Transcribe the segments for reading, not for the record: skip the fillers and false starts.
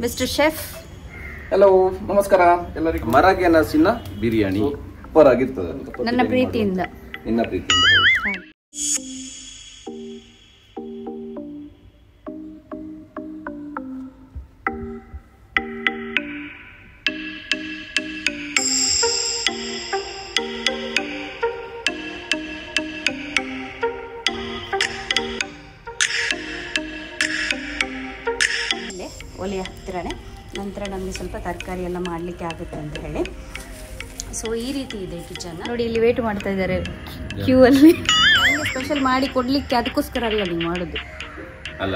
Mister chef. Hello, ನಮಸ್ಕಾರ ಎಲ್ಲರಿಗೂ. ಮರಗೆ ನಸಿನ biryani super ಆಗಿರ್ತದೆ. ನನ್ನ ಪ್ರೀತಿಯಿಂದ. ನಿನ್ನ ಪ್ರೀತಿಯಿಂದ. ಒಲೆ ಹತ್ತಿರನೇ ನಂತರ ನಮಗೆ ಸ್ವಲ್ಪ ತರಕಾರಿ ಎಲ್ಲ ಮಾಡಲಿಕ್ಕೆ ಆಗುತ್ತೆ ಅಂತ ಹೇಳಿ. ಸೊ ಈ ರೀತಿ ಇದೆ ಕಿಚನ್. ನೋಡಿ ಇಲ್ಲಿ ವೇಟ್ ಮಾಡ್ತಾ ಇದ್ದಾರೆ ಕ್ಯೂ ಅಲ್ಲಿ. ಸ್ಪೆಷಲ್ ಮಾಡಿ ಕೊಡ್ಲಿಕ್ಕೆ ಅದಕ್ಕೋಸ್ಕರ ಅಲ್ಲ ನೀವು ಮಾಡೋದು ಅಲ್ಲ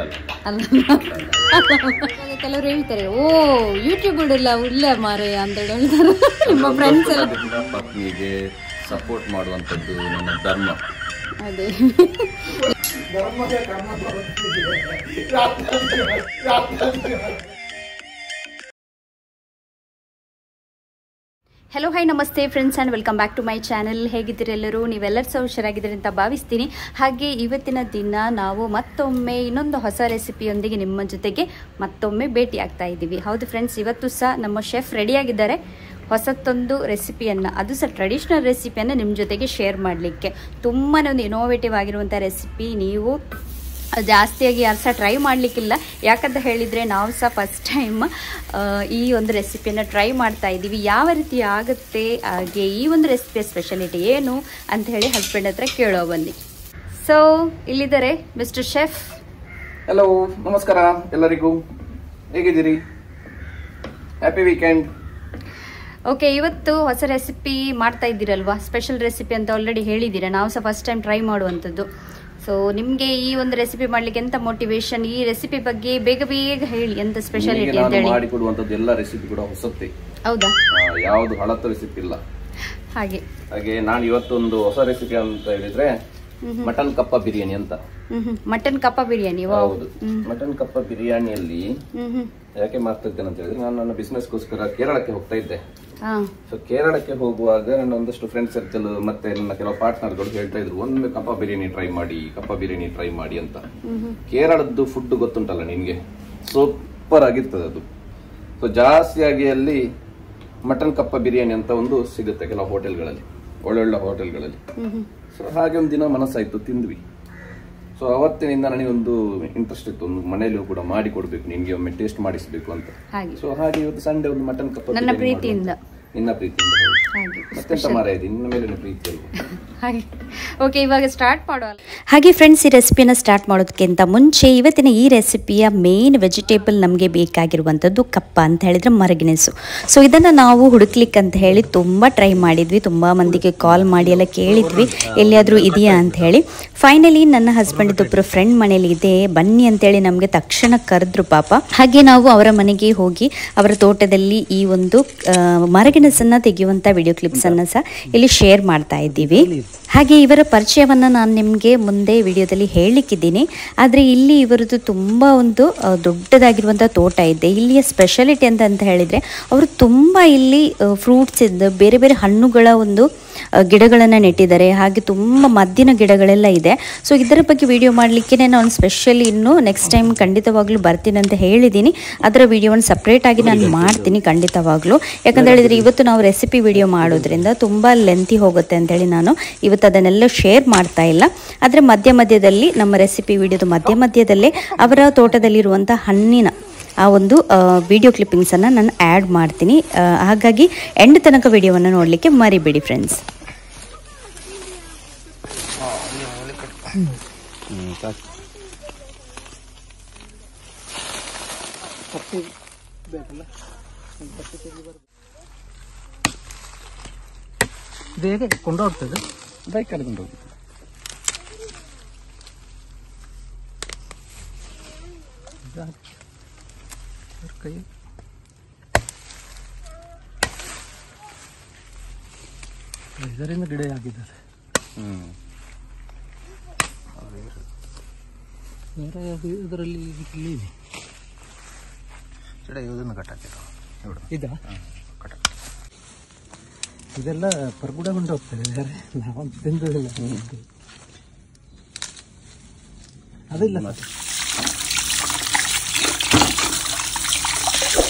ಕೆಲವರು ಹೇಳ್ತಾರೆ, ಓ ಯೂಟ್ಯೂಬ್ ಇಲ್ಲ ಮಾರೆ ಅಂತ ಹೇಳ್ತಾರೆ ನಿಮ್ಮ ಫ್ರೆಂಡ್ಸ್ ಎಲ್ಲ. ಪತ್ನಿಗೆ ಸಪೋರ್ಟ್ ಮಾಡುವಂಥದ್ದು ನನ್ನ ಧರ್ಮ. ಅದೇ hello hi namaste friends and welcome back to my channel. ಹೇಗಿದ್ದೀರಿ ಎಲ್ಲರೂ? ನೀವೆಲ್ಲರೂ ಸಹ ಹುಷಾರಾಗಿದ್ದೀರಿ ಅಂತ ಭಾವಿಸ್ತೀನಿ. ಹಾಗೆ ಇವತ್ತಿನ ದಿನ ನಾವು ಮತ್ತೊಮ್ಮೆ ಇನ್ನೊಂದು ಹೊಸ ರೆಸಿಪಿಯೊಂದಿಗೆ ನಿಮ್ಮ ಜೊತೆಗೆ ಮತ್ತೊಮ್ಮೆ ಭೇಟಿ ಆಗ್ತಾ ಇದ್ದೀವಿ. ಹೌದು ಫ್ರೆಂಡ್ಸ್, ಇವತ್ತು ಸಹ ನಮ್ಮ ಶೆಫ್ ರೆಡಿಯಾಗಿದ್ದಾರೆ ಹೊಸತ್ತೊಂದು ರೆಸಿಪಿಯನ್ನು, ಅದು ಸಹ ಟ್ರೆಡಿಷ್ನಲ್ ರೆಸಿಪಿಯನ್ನು ನಿಮ್ಮ ಜೊತೆಗೆ ಶೇರ್ ಮಾಡಲಿಕ್ಕೆ. ತುಂಬಾ ಒಂದು ಇನೋವೇಟಿವ್ ಆಗಿರುವಂಥ ರೆಸಿಪಿ. ನೀವು ಜಾಸ್ತಿಯಾಗಿ ಯಾರು ಸಹ ಟ್ರೈ ಮಾಡಲಿಕ್ಕಿಲ್ಲ. ಯಾಕಂತ ಹೇಳಿದರೆ ನಾವು ಸಹ ಫಸ್ಟ್ ಟೈಮ್ ಈ ಒಂದು ರೆಸಿಪಿಯನ್ನು ಟ್ರೈ ಮಾಡ್ತಾ ಇದ್ದೀವಿ. ಯಾವ ರೀತಿ ಆಗುತ್ತೆ, ಹಾಗೆ ಈ ಒಂದು ರೆಸಿಪಿಯ ಸ್ಪೆಷಾಲಿಟಿ ಏನು ಅಂತ ಹೇಳಿ ಹಸ್ಬೆಂಡ್ ಹತ್ರ ಕೇಳೋ ಬನ್ನಿ. ಸೊ ಇಲ್ಲಿದ್ದಾರೆ ಮಿಸ್ಟರ್ ಶೆಫ್. ಹಲೋ, ನಮಸ್ಕಾರ ಎಲ್ಲರಿಗೂ. ಹೇಗಿದ್ದೀರಿ? Happy weekend. ಓಕೆ, ಇವತ್ತು ಹೊಸ ರೆಸಿಪಿ ಮಾಡ್ತಾ ಇದ್ದೀರಲ್ವಾ? ಸ್ಪೆಷಲ್ ರೆಸಿಪಿ ಅಂತ ಆಲ್ರೆಡಿ ಹೇಳಿದ್ದೀರಾ. ನಾವು ಸಹ ಫಸ್ಟ್ ಟೈಮ್ ಟ್ರೈ ಮಾಡುವಂಥದ್ದು. ಸೊ ನಿಮಗೆ ಈ ಒಂದು ರೆಸಿಪಿ ಮಾಡ್ಲಿಕ್ಕೆ ಎಂತ ಮೋಟಿವೇಶನ್? ಈ ರೆಸಿಪಿ ಬಗ್ಗೆ ಬೇಗ ಬೇಗ ಹೇಳಿ, ಎಂತ ಸ್ಪೆಷಾಲಿಟಿ ಅಂತ ಹೇಳಿ. ಮಾಡಿಕೊಡುವಂತದ್ದು ಎಲ್ಲ ರೆಸಿಪಿ ಕೂಡ ಹೊಸತ್ತೆ. ಹೌದಾ? ಯಾವುದು ಹಳತ್ತು ರೆಸಿಪಿ ಇಲ್ಲ. ಹಾಗೆ ನಾನು ಇವತ್ತೊಂದು ಹೊಸ ರೆಸಿಪಿ ಅಂತ ಹೇಳಿದ್ರೆ ಮಟನ್ ಕಪ್ಪ ಬಿರಿಯಾನಿ ಅಂತ. ಮಟನ್ ಕಪ್ಪ ಬಿರಿಯಾನಿ. ಹೌದು, ಮಟನ್ ಕಪ್ಪ ಬಿರಿಯಾನಿಯಲ್ಲಿ ಯಾಕೆ ಮಾಡ್ತಾ ಇದ್ದೇನೆ ಅಂತ ಹೇಳಿದ್ರೆ, ನಾನು ನನ್ನ ಬಿಸ್ನೆಸ್ಗೋಸ್ಕರ ಕೇರಳಕ್ಕೆ ಹೋಗ್ತಾ ಇದ್ದೆ. ಸೊ ಕೇರಳಕ್ಕೆ ಹೋಗುವಾಗ ನನ್ನ ಒಂದಷ್ಟು ಫ್ರೆಂಡ್ ಸರ್ಕಲ್ ಮತ್ತೆ ನನ್ನ ಕೆಲವು ಪಾರ್ಟ್ನರ್ಗಳು ಹೇಳ್ತಾ ಇದ್ರು, ಒಮ್ಮೆ ಕಪ್ಪ ಬಿರಿಯಾನಿ ಟ್ರೈ ಮಾಡಿ ಅಂತ. ಕೇರಳದ್ದು ಫುಡ್ ಗೊತ್ತುಂಟಲ್ಲ ನಿನ್ಗೆ, ಸೂಪರ್ ಆಗಿರ್ತದೆ ಅದು. ಸೊ ಜಾಸ್ತಿಯಾಗಿ ಅಲ್ಲಿ ಮಟನ್ ಕಪ್ಪ ಬಿರಿಯಾನಿ ಅಂತ ಒಂದು ಸಿಗುತ್ತೆ ಕೆಲವು ಹೋಟೆಲ್ಗಳಲ್ಲಿ, ಒಳ್ಳೊಳ್ಳೆ ಹೋಟೆಲ್ಗಳಲ್ಲಿ. ಸೊ ಹಾಗೆ ಒಂದು ದಿನ ಮನಸ್ಸಾಯ್ತು, ತಿಂದ್ವಿ. ಸೊ ಅವತ್ತಿನಿಂದ ನನಗೊಂದು ಇಂಟ್ರೆಸ್ಟ್ ಇತ್ತು, ಒಂದು ಮನೆಯಲ್ಲೂ ಕೂಡ ಮಾಡಿ ಕೊಡ್ಬೇಕು, ನಿನ್ಗೆ ಒಮ್ಮೆ ಟೇಸ್ಟ್ ಮಾಡಿಸ್ಬೇಕು ಅಂತ. ಸೊ ಹಾಗೆ ಇವತ್ತು ಸಂಡೇ ಒಂದು ಮಟನ್ ಕಪ್ಪ ನನ್ನ ಪ್ರೀತಿಯಿಂದ. ನಿನ್ನ ಪ್ರೀತಿಯಿಂದ. ಮತ್ತೆಂತ ಮಾರಾಯ, ನಿನ್ನ ಮೇಲೆ ಪ್ರೀತಿ ಅಲ್ವಾ? ಓಕೆ, ಇವಾಗ ಸ್ಟಾರ್ಟ್ ಮಾಡುವ. ಹಾಗೆ ಫ್ರೆಂಡ್ಸ್, ಈ ರೆಸಿಪಿಯನ್ನು ಸ್ಟಾರ್ಟ್ ಮಾಡೋದಕ್ಕಿಂತ ಮುಂಚೆ ಇವತ್ತಿನ ಈ ರೆಸಿಪಿಯ ಮೇನ್ ವೆಜಿಟೇಬಲ್ ನಮಗೆ ಬೇಕಾಗಿರುವಂಥದ್ದು ಕಪ್ಪ ಅಂತ ಹೇಳಿದರೆ ಮರಗೆಣಸು. ಸೊ ಇದನ್ನು ನಾವು ಹುಡುಕ್ಲಿಕ್ಕೆ ಅಂತ ಹೇಳಿ ತುಂಬ ಟ್ರೈ ಮಾಡಿದ್ವಿ, ತುಂಬ ಮಂದಿಗೆ ಕಾಲ್ ಮಾಡಿ ಎಲ್ಲ ಕೇಳಿದ್ವಿ ಎಲ್ಲಿಯಾದರೂ ಇದೆಯಾ ಅಂತ ಹೇಳಿ. ಫೈನಲಿ ನನ್ನ ಹಸ್ಬೆಂಡ್ ಒಬ್ಬರು ಫ್ರೆಂಡ್ ಮನೇಲಿ ಇದೆ, ಬನ್ನಿ ಅಂತೇಳಿ ನಮಗೆ ತಕ್ಷಣ ಕರೆದ್ರು ಪಾಪ. ಹಾಗೆ ನಾವು ಅವರ ಮನೆಗೆ ಹೋಗಿ ಅವರ ತೋಟದಲ್ಲಿ ಈ ಒಂದು ಮರಗೆಣಸನ್ನು ತೆಗೆಯುವಂಥ ವಿಡಿಯೋ ಕ್ಲಿಪ್ಸನ್ನು ಸಹ ಇಲ್ಲಿ ಶೇರ್ ಮಾಡ್ತಾ ಇದ್ದೀವಿ. ಹಾಗೆ ಇವರ ಪರಿಚಯವನ್ನು ನಾನು ನಿಮಗೆ ಮುಂದೆ ವಿಡಿಯೋದಲ್ಲಿ ಹೇಳಲಿಕ್ಕಿದ್ದೀನಿ. ಆದರೆ ಇಲ್ಲಿ ಇವರದ್ದು ತುಂಬ ಒಂದು ದೊಡ್ಡದಾಗಿರುವಂಥ ತೋಟ ಇದೆ. ಇಲ್ಲಿಯ ಸ್ಪೆಷಾಲಿಟಿ ಅಂತ ಹೇಳಿದರೆ, ಅವರು ತುಂಬ ಇಲ್ಲಿ ಫ್ರೂಟ್ಸ್ ಇದ್ದು ಬೇರೆ ಬೇರೆ ಹಣ್ಣುಗಳ ಒಂದು ಗಿಡಗಳನ್ನು ನೆಟ್ಟಿದ್ದಾರೆ. ಹಾಗೆ ತುಂಬ ಮದ್ದಿನ ಗಿಡಗಳೆಲ್ಲ ಇದೆ. ಸೊ ಇದರ ಬಗ್ಗೆ ವಿಡಿಯೋ ಮಾಡಲಿಕ್ಕೆ ನಾನು ಸ್ಪೆಷಲಿ ಇನ್ನು ನೆಕ್ಸ್ಟ್ ಟೈಮ್ ಖಂಡಿತವಾಗ್ಲೂ ಬರ್ತೀನಿ ಅಂತ ಹೇಳಿದ್ದೀನಿ. ಅದರ ವಿಡಿಯೋವನ್ನು ಸಪ್ರೇಟಾಗಿ ನಾನು ಮಾಡ್ತೀನಿ ಖಂಡಿತವಾಗ್ಲೂ. ಯಾಕಂತ ಹೇಳಿದರೆ ಇವತ್ತು ನಾವು ರೆಸಿಪಿ ವಿಡಿಯೋ ಮಾಡೋದ್ರಿಂದ ತುಂಬ ಲೆಂತಿ ಹೋಗುತ್ತೆ ಅಂತೇಳಿ ನಾನು ಇವತ್ತು ಅದನ್ನೆಲ್ಲ ಶೇರ್ ಮಾಡ್ತಾ ಇಲ್ಲ. ಆದರೆ ಮಧ್ಯದಲ್ಲಿ ನಮ್ಮ ರೆಸಿಪಿ ವಿಡಿಯೋದ ಮಧ್ಯದಲ್ಲೇ ಅವರ ತೋಟದಲ್ಲಿರುವಂಥ ಹಣ್ಣಿನ ಆ ಒಂದು ವಿಡಿಯೋ ಕ್ಲಿಪ್ಪಿಂಗ್ಸನ್ನು ನಾನು ಆ್ಯಡ್ ಮಾಡ್ತೀನಿ. ಹಾಗಾಗಿ ಎಂಡ್ ತನಕ ವಿಡಿಯೋವನ್ನು ನೋಡಲಿಕ್ಕೆ ಮರಿಬೇಡಿ ಫ್ರೆಂಡ್ಸ್. ಬೇಗ ಕೊಂಡೋಗ್ತದೆ, ಬೈಕಲ್ಲಿ ಕೊಂಡೋಗಿ. ಕೈ ಇದರಿಂದ ಗಿಡ ಆಗಿದ್ದಾರೆ. ಬೇರೆ ಇದರಲ್ಲಿ ಇಲ್ಲಿ ಗಿಡ ಇದನ್ನು ಕಟ್ಟಾಕಿರೋ ಇದ ಇದೆಲ್ಲ ಪರ್ಗುಡಗೊಂಡು ಹೋಗ್ತದೆ. ಬೇರೆ ನಾವು ತಿಂದಿಲ್ಲ ಅದೆಲ್ಲ.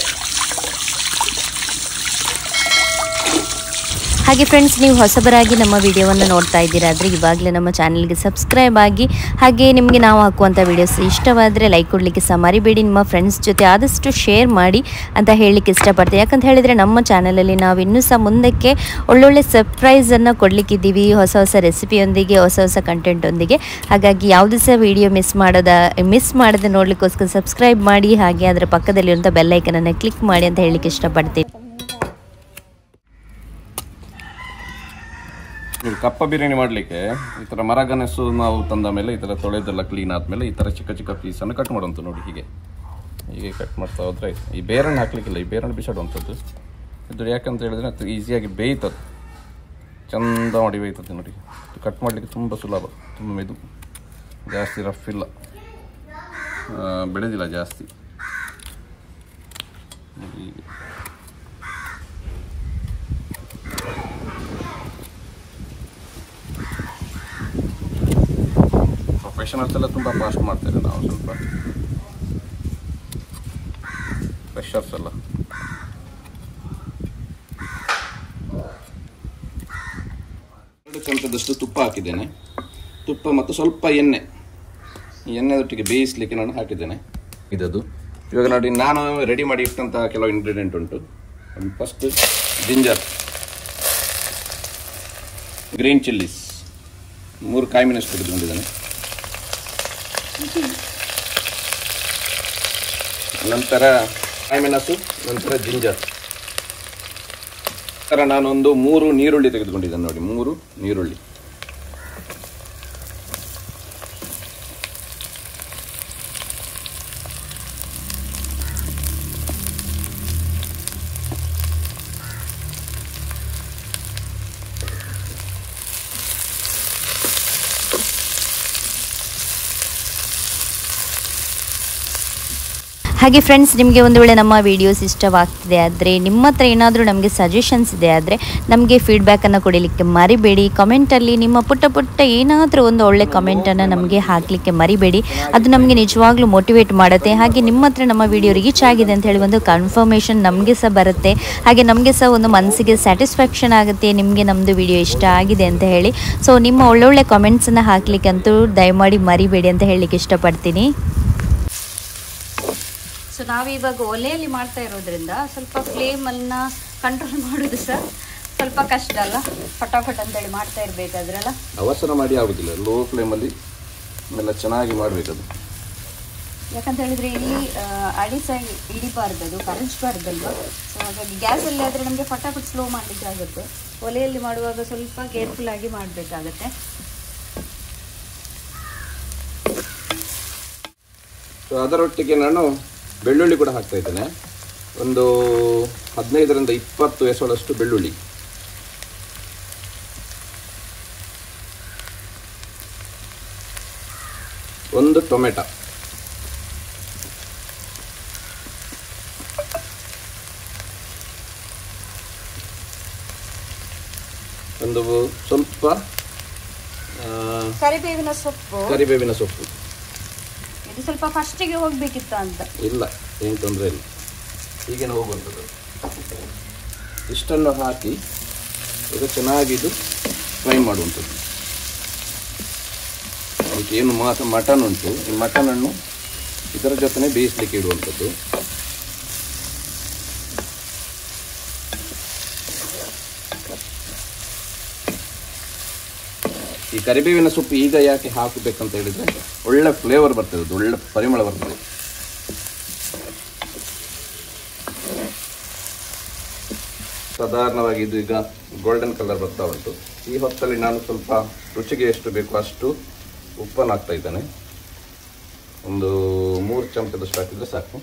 ಹಾಗೆ ಫ್ರೆಂಡ್ಸ್, ನೀವು ಹೊಸಬರಾಗಿ ನಮ್ಮ ವಿಡಿಯೋವನ್ನು ನೋಡ್ತಾ ಇದ್ದೀರಾ ಆದರೆ ಇವಾಗಲೇ ನಮ್ಮ ಚಾನಲ್ಗೆ ಸಬ್ಸ್ಕ್ರೈಬ್ ಆಗಿ, ಹಾಗೆ ನಿಮಗೆ ನಾವು ಹಾಕುವಂಥ ವಿಡಿಯೋಸ್ ಇಷ್ಟವಾದರೆ ಲೈಕ್ ಕೊಡಲಿಕ್ಕೆ ಸಹ ಮರಿಬೇಡಿ. ನಿಮ್ಮ ಫ್ರೆಂಡ್ಸ್ ಜೊತೆ ಆದಷ್ಟು ಶೇರ್ ಮಾಡಿ ಅಂತ ಹೇಳಲಿಕ್ಕೆ ಇಷ್ಟಪಡ್ತೀನಿ. ಯಾಕಂತ ಹೇಳಿದರೆ ನಮ್ಮ ಚಾನಲಲ್ಲಿ ನಾವು ಇನ್ನೂ ಸಹ ಮುಂದಕ್ಕೆ ಒಳ್ಳೊಳ್ಳೆ ಸರ್ಪ್ರೈಸನ್ನು ಕೊಡಲಿಕ್ಕಿದ್ದೀವಿ, ಹೊಸ ಹೊಸ ರೆಸಿಪಿಯೊಂದಿಗೆ, ಹೊಸ ಹೊಸ ಕಂಟೆಂಟೊಂದಿಗೆ. ಹಾಗಾಗಿ ಯಾವುದೇ ಸಹ ವಿಡಿಯೋ ಮಿಸ್ ಮಾಡದೆ ನೋಡಲಿಕ್ಕೋಸ್ಕರ ಸಬ್ಸ್ಕ್ರೈಬ್ ಮಾಡಿ, ಹಾಗೆ ಅದರ ಪಕ್ಕದಲ್ಲಿರುವಂಥ ಬೆಲ್ಲೈಕನನ್ನು ಕ್ಲಿಕ್ ಮಾಡಿ ಅಂತ ಹೇಳಲಿಕ್ಕೆ ಇಷ್ಟಪಡ್ತೀನಿ. ಕಪ್ಪ ಬಿರಿಯಾನಿ ಮಾಡಲಿಕ್ಕೆ ಈ ಥರ ಮರಗನಸು ನಾವು ತಂದ ಮೇಲೆ ಈ ಥರ ತೊಳೆದೆಲ್ಲ ಕ್ಲೀನ್ ಆದಮೇಲೆ ಈ ಥರ ಚಿಕ್ಕ ಚಿಕ್ಕ ಪೀಸನ್ನು ಕಟ್ ಮಾಡುವಂಥ ನೋಡಿ. ಹೀಗೆ ಕಟ್ ಮಾಡ್ತಾ ಹೋದರೆ ಈ ಬೇರನ್ನು ಹಾಕಲಿಕ್ಕಿಲ್ಲ, ಈ ಬೇರನ್ನು ಬಿಸಾಡುವಂಥದ್ದು. ಇದು ಯಾಕಂತ ಹೇಳಿದ್ರೆ ಅದು ಈಸಿಯಾಗಿ ಬೇಯ್ತದೆ, ಚಂದ ಮಾಡಿ ಬೇಯ್ತದೆ ನೋಡಿ. ಕಟ್ ಮಾಡಲಿಕ್ಕೆ ತುಂಬ ಸುಲಭ, ತುಂಬ ಮೆದು, ಜಾಸ್ತಿ ರಫ್ ಇಲ್ಲ, ಬೆಳೆದಿಲ್ಲ ಜಾಸ್ತಿ. ಪ್ರೊಫೆಷನಲ್ಸ್ ಎಲ್ಲ ತುಂಬ ಫಾಸ್ಟ್ ಮಾಡ್ತೇವೆ, ನಾವು ಸ್ವಲ್ಪ ಫ್ರೆಶರ್ಸ್ ಎಲ್ಲ. ಚಮಚದಷ್ಟು ತುಪ್ಪ ಹಾಕಿದ್ದೇನೆ, ತುಪ್ಪ ಮತ್ತು ಸ್ವಲ್ಪ ಎಣ್ಣೆ. ಈ ಎಣ್ಣೆದೊಟ್ಟಿಗೆ ಬೇಯಿಸಲಿಕ್ಕೆ ನಾನು ಹಾಕಿದ್ದೇನೆ ಇದದು. ಇವಾಗ ನೋಡಿ, ನಾನು ರೆಡಿ ಮಾಡಿ ಇಟ್ಟಂತಹ ಕೆಲವು ಇಂಗ್ರೀಡಿಯೆಂಟ್ ಉಂಟು. ಫಸ್ಟ್ ಜಿಂಜರ್, ಗ್ರೀನ್ ಚಿಲ್ಲೀಸ್ 3 ಕಾಯಿಮೆಣಸು ತೆಗೆದುಕೊಂಡಿದ್ದೇನೆ. ನಂತರ ಕಾಯಿಮೆಣಸು, ನಂತರ ಜಿಂಜರ್. ನಂತರ ನಾನೊಂದು 3 ನೀರುಳ್ಳಿ ತೆಗೆದುಕೊಂಡಿದ್ದೇನೆ ನೋಡಿ, 3 ನೀರುಳ್ಳಿ. ಹಾಗೆ ಫ್ರೆಂಡ್ಸ್, ನಿಮಗೆ ಒಂದು ವೇಳೆ ನಮ್ಮ ವೀಡಿಯೋಸ್ ಇಷ್ಟವಾಗ್ತಿದೆ ಆದರೆ, ನಿಮ್ಮ ಹತ್ರ ಏನಾದರೂ ನಮಗೆ ಸಜೆಷನ್ಸ್ ಇದೆ ಆದರೆ ನಮಗೆ ಫೀಡ್ಬ್ಯಾಕನ್ನು ಕೊಡಲಿಕ್ಕೆ ಮರಿಬೇಡಿ. ಕಮೆಂಟಲ್ಲಿ ನಿಮ್ಮ ಪುಟ್ಟ ಏನಾದರೂ ಒಂದು ಒಳ್ಳೆ ಕಮೆಂಟನ್ನು ನಮಗೆ ಹಾಕಲಿಕ್ಕೆ ಮರಿಬೇಡಿ. ಅದು ನಮಗೆ ನಿಜವಾಗ್ಲೂ ಮೋಟಿವೇಟ್ ಮಾಡುತ್ತೆ. ಹಾಗೆ ನಿಮ್ಮ ಹತ್ರ ನಮ್ಮ ವಿಡಿಯೋ ರೀಚ್ ಆಗಿದೆ ಅಂತ ಹೇಳಿ ಒಂದು ಕನ್ಫರ್ಮೇಷನ್ ನಮಗೆ ಸಹ ಬರುತ್ತೆ. ಹಾಗೆ ನಮಗೆ ಸಹ ಒಂದು ಮನಸ್ಸಿಗೆ ಸ್ಯಾಟಿಸ್ಫ್ಯಾಕ್ಷನ್ ಆಗುತ್ತೆ, ನಿಮಗೆ ನಮ್ಮದು ವಿಡಿಯೋ ಇಷ್ಟ ಆಗಿದೆ ಅಂತ ಹೇಳಿ. ಸೊ ನಿಮ್ಮ ಒಳ್ಳೊಳ್ಳೆ ಕಮೆಂಟ್ಸನ್ನು ಹಾಕಲಿಕ್ಕಂತೂ ದಯಮಾಡಿ ಮರಿಬೇಡಿ ಅಂತ ಹೇಳಲಿಕ್ಕೆ ಇಷ್ಟಪಡ್ತೀನಿ. ಸೊ ನಾವಿವಾಗ ಒಲೆಯಲ್ಲಿ ಮಾಡ್ತಾ ಇರೋದ್ರಿಂದ ಸ್ವಲ್ಪ ಫ್ಲೇಮನ್ನು ಕಂಟ್ರೋಲ್ ಮಾಡೋದು ಸಹ ಸ್ವಲ್ಪ ಕಷ್ಟ ಅಲ್ಲ. ಫಟಾಫಟ್ ಅಂತೇಳಿ ಮಾಡ್ತಾ ಇರಬೇಕಾದ್ರಲ್ಲ, ಅವಸರ ಮಾಡಿ ಆಗೋದಿಲ್ಲ, ಲೋ ಫ್ಲೇಮಲ್ಲಿ ಎಲ್ಲ ಚೆನ್ನಾಗಿ ಮಾಡಬೇಕದು. ಯಾಕಂತ ಹೇಳಿದರೆ ಇಲ್ಲಿ ಅಡಿ ಸಹ ಹಿಡಿಬಾರ್ದು, ಅದು ಕರಚಬಾರ್ದಲ್ವ. ಸೊ ಹಾಗಾಗಿ ಗ್ಯಾಸಲ್ಲಿ ಆದರೆ ನಮಗೆ ಫಟಾಫಟ್ ಸ್ಲೋ ಮಾಡಲಿಕ್ಕೆ ಆಗುತ್ತೆ. ಒಲೆಯಲ್ಲಿ ಮಾಡುವಾಗ ಸ್ವಲ್ಪ ಕೇರ್ಫುಲ್ಲಾಗಿ ಮಾಡಬೇಕಾಗತ್ತೆ. ಸೊ ಅದರೊಟ್ಟಿಗೆ ನಾನು ಬೆಳ್ಳುಳ್ಳಿ ಕೂಡ ಹಾಕ್ತಾ ಇದ್ದೇನೆ. ಒಂದು 15ರಿಂದ 20 ಎಸಳಷ್ಟು ಬೆಳ್ಳುಳ್ಳಿ. ಒಂದು ಟೊಮೆಟೊ, ಒಂದು ಸ್ವಲ್ಪ ಕರಿಬೇವಿನ ಸೊಪ್ಪು. ಇದು ಸ್ವಲ್ಪ ಫಸ್ಟಿಗೆ ಹೋಗಬೇಕಿತ್ತು ಅಂತ ಇಲ್ಲ, ಏನು ತೊಂದರೆ ಇಲ್ಲ, ಹೀಗೇನೆ ಹೋಗುವಂಥದ್ದು. ಇಷ್ಟನ್ನು ಹಾಕಿ ಈಗ ಚೆನ್ನಾಗಿದು ಫ್ರೈ ಮಾಡುವಂಥದ್ದು. ಅದಕ್ಕೆ ಏನು ಮಟನ್ ಉಂಟು, ಈ ಮಟನನ್ನು ಇದರ ಜೊತೆ ಬೇಯಿಸಲಿಕ್ಕೆ ಇಡುವಂಥದ್ದು. ಈ ಕರಿಬೇವಿನ ಸೊಪ್ಪು ಈಗ ಯಾಕೆ ಹಾಕಬೇಕಂತ ಹೇಳಿದರೆ ಒಳ್ಳೆ ಫ್ಲೇವರ್ ಬರ್ತದೆ, ಅದು ಒಳ್ಳೆ ಪರಿಮಳ ಬರ್ತದೆ. ಸಾಧಾರಣವಾಗಿ ಇದು ಈಗ ಗೋಲ್ಡನ್ ಕಲರ್ ಬರ್ತಾ ಉಂಟು. ಈ ಹೊತ್ತಲ್ಲಿ ನಾನು ಸ್ವಲ್ಪ ರುಚಿಗೆ ಎಷ್ಟು ಬೇಕು ಅಷ್ಟು ಉಪ್ಪನ್ನು ಹಾಕ್ತಾ ಇದ್ದೇನೆ. ಒಂದು 3 ಚಮಚದಷ್ಟು ಹಾಕಿದರೆ ಸಾಕು.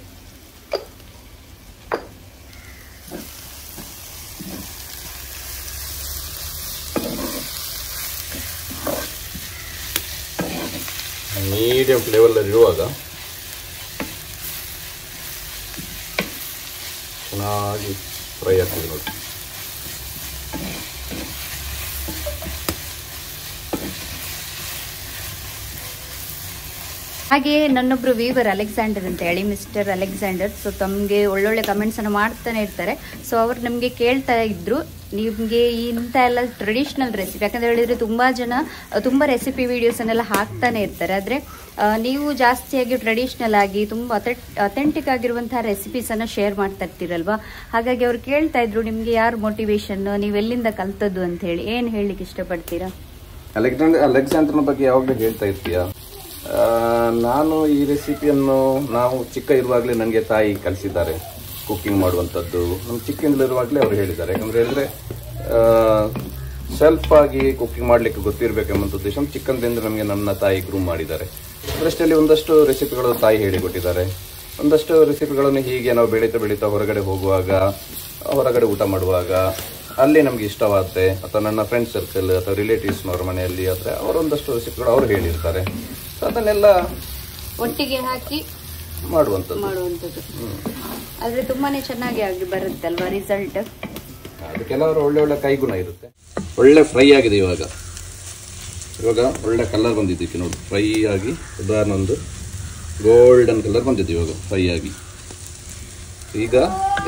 ಮೀಡಿಯಂ ಫ್ಲೇವರಲ್ಲಿ ಇರುವಾಗ ಚೆನ್ನಾಗಿ ಫ್ರೈ ಆಗ್ತದೆ ನೋಡಿ. ಹಾಗೆ ನನ್ನೊಬ್ರು ವೀವರ್ ಅಲೆಕ್ಸಾಂಡರ್ ಅಂತ ಹೇಳಿ, ಮಿಸ್ಟರ್ ಅಲೆಕ್ಸಾಂಡರ್. ಸೊ ತಮಗೆ ಒಳ್ಳೊಳ್ಳೆ ಕಮೆಂಟ್ಸನ್ನು ಮಾಡ್ತಾನೆ ಇರ್ತಾರೆ. ಸೊ ಅವ್ರು ನಮಗೆ ಕೇಳ್ತಾ ಇದ್ರು, ನಿಮಗೆ ಇಂಥ ಎಲ್ಲ ಟ್ರೆಡಿಷ್ನಲ್ ರೆಸಿಪಿ, ಯಾಕಂತ ಹೇಳಿದ್ರೆ ತುಂಬ ಜನ ತುಂಬ ರೆಸಿಪಿ ವೀಡಿಯೋಸನ್ನೆಲ್ಲ ಹಾಕ್ತಾನೆ ಇರ್ತಾರೆ. ಆದರೆ ನೀವು ಜಾಸ್ತಿಯಾಗಿ ಟ್ರೆಡಿಷ್ನಲ್ ಆಗಿ ತುಂಬ ಅಥೆಂಟಿಕ್ ಆಗಿರುವಂತಹ ರೆಸಿಪೀಸನ್ನು ಶೇರ್ ಮಾಡ್ತಾ ಇರ್ತೀರಲ್ವಾ. ಹಾಗಾಗಿ ಅವ್ರು ಕೇಳ್ತಾ ಇದ್ರು, ನಿಮಗೆ ಯಾರು ಮೋಟಿವೇಶನ್, ನೀವು ಎಲ್ಲಿಂದ ಕಲ್ತದ್ದು ಅಂತ ಹೇಳಿ. ಏನು ಹೇಳಲಿಕ್ಕೆ ಇಷ್ಟಪಡ್ತೀರಾ? ಅಲೆಕ್ಸಾಂಡರ್ನ ಬಗ್ಗೆ ಯಾವಾಗಲೂ ಹೇಳ್ತಾ ಇರ್ತೀಯಾ? ನಾನು ಈ ರೆಸಿಪಿಯನ್ನು ನಾವು ಚಿಕ್ಕ ಇರುವಾಗಲೇ ನನಗೆ ತಾಯಿ ಕಲಿಸಿದ್ದಾರೆ ಕುಕ್ಕಿಂಗ್ ಮಾಡುವಂಥದ್ದು. ನಮ್ಮ ಚಿಕ್ಕಂದಿರುವಾಗಲೇ ಅವರು ಹೇಳಿದ್ದಾರೆ. ಯಾಕಂದ್ರೆ ಹೇಳಿದ್ರೆ ಸೆಲ್ಫ್ ಆಗಿ ಕುಕ್ಕಿಂಗ್ ಮಾಡಲಿಕ್ಕೆ ಗೊತ್ತಿರಬೇಕೆಂಬ ಉದ್ದೇಶ ಚಿಕ್ಕಂದಿಂದ ನಮಗೆ ನನ್ನ ತಾಯಿ ಗ್ರೂಮ್ ಮಾಡಿದ್ದಾರೆ. ಅದರಷ್ಟರಲ್ಲಿ ಒಂದಷ್ಟು ರೆಸಿಪಿಗಳು ತಾಯಿ ಹೇಳಿಕೊಟ್ಟಿದ್ದಾರೆ. ಒಂದಷ್ಟು ರೆಸಿಪಿಗಳನ್ನು ಹೀಗೆ ನಾವು ಬೆಳೀತಾ ಹೊರಗಡೆ ಹೋಗುವಾಗ, ಹೊರಗಡೆ ಊಟ ಮಾಡುವಾಗ ಅಲ್ಲಿ ನಮಗೆ ಇಷ್ಟವಾಗುತ್ತೆ, ಅಥವಾ ನನ್ನ ಫ್ರೆಂಡ್ ಸರ್ಕಲ್ ಅಥವಾ ರಿಲೇಟಿವ್ಸ್ನವ್ರ ಮನೆಯಲ್ಲಿ ಆದರೆ ಅವರೊಂದಷ್ಟು ರೆಸಿಪಿಗಳು ಅವರು ಹೇಳಿರ್ತಾರೆ. ಅದನ್ನೆಲ್ಲ ಒಟ್ಟಿಗೆ ಹಾಕಿ ಮಾಡುವಂಥದ್ದು. ಆದ್ರೆ ತುಂಬಾನೇ ಚೆನ್ನಾಗಿ ಆಗಿ ಬರುತ್ತಲ್ವಾ ರಿಸಲ್ಟ್. ಅದು ಕೆಲವರು ಒಳ್ಳೆ ಕೈಗುಣ ಇರುತ್ತೆ. ಒಳ್ಳೆ ಫ್ರೈ ಆಗಿದೆ ಇವಾಗ ಒಳ್ಳೆ ಕಲರ್ ಬಂದಿದ್ದಕ್ಕೆ ನೋಡಿ, ಫ್ರೈ ಆಗಿ ಉದಾಹರಣೆ ಒಂದು ಗೋಲ್ಡನ್ ಕಲರ್ ಬಂದಿದೆ ಇವಾಗ ಫ್ರೈ ಆಗಿ. ಈಗ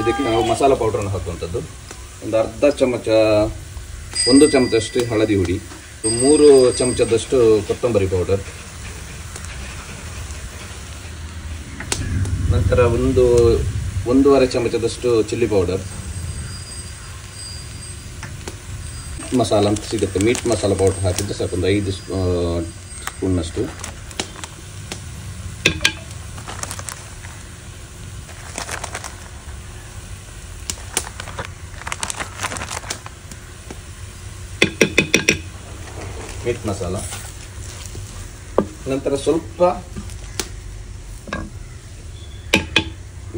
ಇದಕ್ಕೆ ನಾವು ಮಸಾಲ ಪೌಡರನ್ನು ಹಾಕುವಂಥದ್ದು. ಒಂದು ಅರ್ಧ ಚಮಚ, 1 ಚಮಚದಷ್ಟು ಹಳದಿ ಹುಡಿ, 3 ಚಮಚದಷ್ಟು ಕೊತ್ತಂಬರಿ ಪೌಡರ್, ನಂತರ 1.5 ಚಮಚದಷ್ಟು ಚಿಲ್ಲಿ ಪೌಡರ್, ಮಸಾಲ ಅಂತ ಸಿಗುತ್ತೆ, ಮೀಟ್ ಮಸಾಲ ಪೌಡರ್ ಹಾಕಿದ್ರೆ ಸಾಕು, ಒಂದು 5 ಸ್ಪೂನ್ನಷ್ಟು. ಮೀಟ್ ಮಸಾಲ, ನಂತರ ಸ್ವಲ್ಪ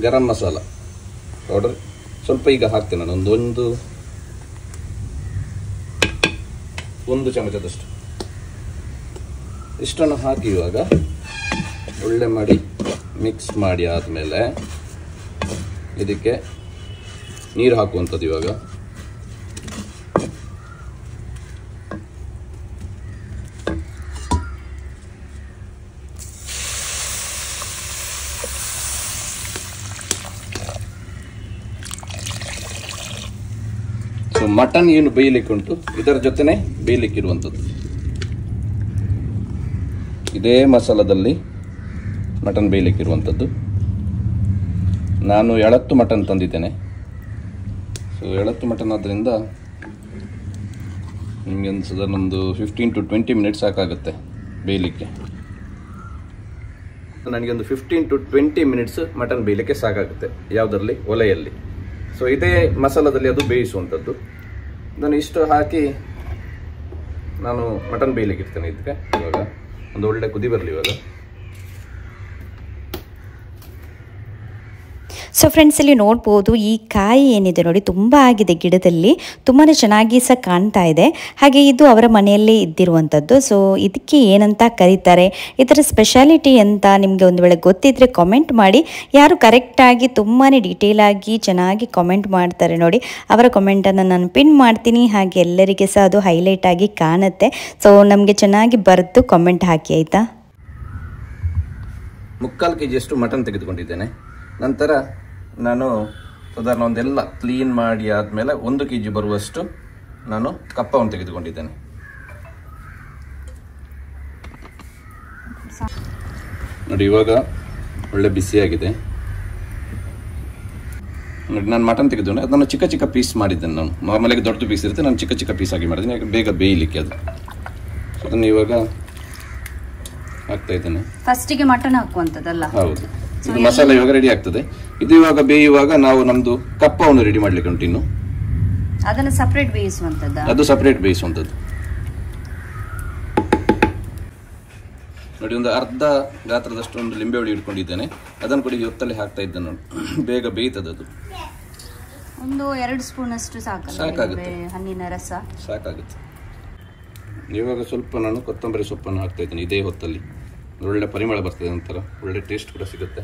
ಗರಂ ಮಸಾಲ ಪೌಡರ್ ಸ್ವಲ್ಪ ಈಗ ಹಾಕ್ತೇನೆ ನಾನು, ಒಂದು ಚಮಚದಷ್ಟು. ಇಷ್ಟನ್ನು ಹಾಕಿ ಇವಾಗ ಒಳ್ಳೆ ಮಾಡಿ ಮಿಕ್ಸ್ ಮಾಡಿ ಆದಮೇಲೆ ಇದಕ್ಕೆ ನೀರು ಹಾಕುವಂಥದ್ದು. ಇವಾಗ ಮಟನ್ ಏನು ಬೇಯಲಿಕ್ಕೆ ಉಂಟು, ಇದರ ಜೊತೆನೆ ಬೇಯಲಿಕ್ಕಿರುವಂಥದ್ದು. ಇದೇ ಮಸಾಲದಲ್ಲಿ ಮಟನ್ ಬೇಯಲಿಕ್ಕಿರುವಂಥದ್ದು. ನಾನು ಎಳತ್ತು ಮಟನ್ ತಂದಿದ್ದೇನೆ. ಸೊ ಎಳತ್ತು ಮಟನ್ ಆದ್ದರಿಂದ ನಿಮಗೆ ಒಂದು ಸಾಧಾರಣ ಒಂದು 15 to 20 ಮಿನಿಟ್ಸ್ ಸಾಕಾಗುತ್ತೆ ಬೇಯಲಿಕ್ಕೆ. ನನಗೆ ಒಂದು 15 to 20 ಮಿನಿಟ್ಸ್ ಮಟನ್ ಬೇಯಲಿಕ್ಕೆ ಸಾಕಾಗುತ್ತೆ. ಯಾವುದರಲ್ಲಿ? ಒಲೆಯಲ್ಲಿ. ಸೊ ಇದೇ ಮಸಾಲದಲ್ಲಿ ಅದು ಬೇಯಿಸುವಂಥದ್ದು. ನಾನು ಇಷ್ಟು ಹಾಕಿ ನಾನು ಮಟನ್ ಬೇಯಲಿಕ್ಕೆ ಇರ್ತೇನೆ. ಇದಕ್ಕೆ ಇವಾಗ ಒಂದು ಒಳ್ಳೆ ಕುದಿ ಬರಲಿ ಇವಾಗ. ಸೊ ಫ್ರೆಂಡ್ಸ್, ಇಲ್ಲಿ ನೋಡ್ಬೋದು ಈ ಕಾಯಿ ಏನಿದೆ ನೋಡಿ, ತುಂಬ ಆಗಿದೆ ಗಿಡದಲ್ಲಿ, ತುಂಬಾ ಚೆನ್ನಾಗಿ ಸಹ ಕಾಣ್ತಾ ಇದೆ. ಹಾಗೆ ಇದು ಅವರ ಮನೆಯಲ್ಲೇ ಇದ್ದಿರುವಂಥದ್ದು. ಸೊ ಇದಕ್ಕೆ ಏನಂತ ಕರೀತಾರೆ, ಇದರ ಸ್ಪೆಷಾಲಿಟಿ ಅಂತ ನಿಮಗೆ ಒಂದು ವೇಳೆ ಗೊತ್ತಿದ್ದರೆ ಕಾಮೆಂಟ್ ಮಾಡಿ. ಯಾರು ಕರೆಕ್ಟಾಗಿ ತುಂಬಾ ಡೀಟೇಲಾಗಿ ಚೆನ್ನಾಗಿ ಕಾಮೆಂಟ್ ಮಾಡ್ತಾರೆ ನೋಡಿ, ಅವರ ಕಾಮೆಂಟನ್ನು ನಾನು ಪಿನ್ ಮಾಡ್ತೀನಿ. ಹಾಗೆ ಎಲ್ಲರಿಗೆ ಸಹ ಅದು ಹೈಲೈಟ್ ಆಗಿ ಕಾಣುತ್ತೆ. ಸೊ ನಮಗೆ ಚೆನ್ನಾಗಿ ಬರೆದು ಕಾಮೆಂಟ್ ಹಾಕಿ ಆಯಿತಾ. 3/4 kg ಮಟನ್ ತೆಗೆದುಕೊಂಡಿದ್ದೇನೆ. ನಂತರ ನಾನು ಸಾಧಾರಣ ಒಂದೆಲ್ಲ ಕ್ಲೀನ್ ಮಾಡಿ ಆದಮೇಲೆ 1 kg ಬರುವಷ್ಟು ನಾನು ಕಪ್ಪವನ್ನು ತೆಗೆದುಕೊಂಡಿದ್ದೇನೆ. ನೋಡಿ ಇವಾಗ ಒಳ್ಳೆ ಬಿಸಿಯಾಗಿದೆ ನೋಡಿ. ನಾನು ಮಟನ್ ತೆಗೆದುಕೊಂಡೆ, ಅದನ್ನು ಚಿಕ್ಕ ಚಿಕ್ಕ ಪೀಸ್ ಮಾಡಿದ್ದೇನೆ. ನಾನು ನಾರ್ಮಲಾಗಿ ದೊಡ್ಡ ಪೀಸ್ ಇರುತ್ತೆ, ನಾನು ಚಿಕ್ಕ ಚಿಕ್ಕ ಪೀಸ್ ಆಗಿ ಮಾಡಿದ್ದೇನೆ, ಯಾಕೆ ಬೇಗ ಬೇಯಲಿಕ್ಕೆ ಅದು. ಅದನ್ನು ಇವಾಗ ಹಾಕ್ತಾ ಇದ್ದೇನೆ. ಫಸ್ಟಿಗೆ ಮಟನ್ ಹಾಕುವಂಥದ್ದಲ್ಲ? ಹೌದು. ಇದು ಮಸಾಲೆ ಇವಾಗ ರೆಡಿ ಆಗ್ತದೆ. ಇದು ಇವಾಗ ಬೇಯುವಾಗ ನಾವು ನಮ್ದು ಕಪ್ಪವನ್ನು ರೆಡಿ ಮಾಡ್ಲಿಕ್ಕೆ ಉಂಟು. ಇನ್ನು ಅದನ್ನು ಸಪರೇಟ್ ಬೇಯಿಸುವಂಥದ್ದು? ಅದು ಸಪರೇಟ್ ಬೇಯಿಸುವಂಥದ್ದು. ನೋಡಿ, ಒಂದು ಅರ್ಧ ಗಾತ್ರದಷ್ಟು ಒಂದು ಲಿಂಬೆ ಹುಳಿ ಇಟ್ಕೊಂಡಿದ್ದೇನೆ. ಅದನ್ನು ಕೂಡ ಹೊತ್ತಲ್ಲಿ ಹಾಕ್ತಾ ಇದ್ದೇನೆ ನೋಡಿ. ಬೇಗ ಬೇಯ್ತದೆ ಅದು. ಒಂದು 2 ಸ್ಪೂನ್ ಅಷ್ಟು ಸಾಕಾಗುತ್ತೆ. ಹಣ್ಣಿನ ರಸ ಸಾಕಾಗುತ್ತೆ. ಇವಾಗ ಸ್ವಲ್ಪ ನಾನು ಕೊತ್ತಂಬರಿ ಸೊಪ್ಪನ್ನು ಹಾಕ್ತಾ ಇದ್ದೇನೆ ಇದೇ ಹೊತ್ತಲ್ಲಿ. ಒಳ್ಳೆ ಪರಿಮಳ ಬರ್ತದೆ, ನಂತರ ಒಳ್ಳೆ ಟೇಸ್ಟ್ ಕೂಡ ಸಿಗುತ್ತೆ.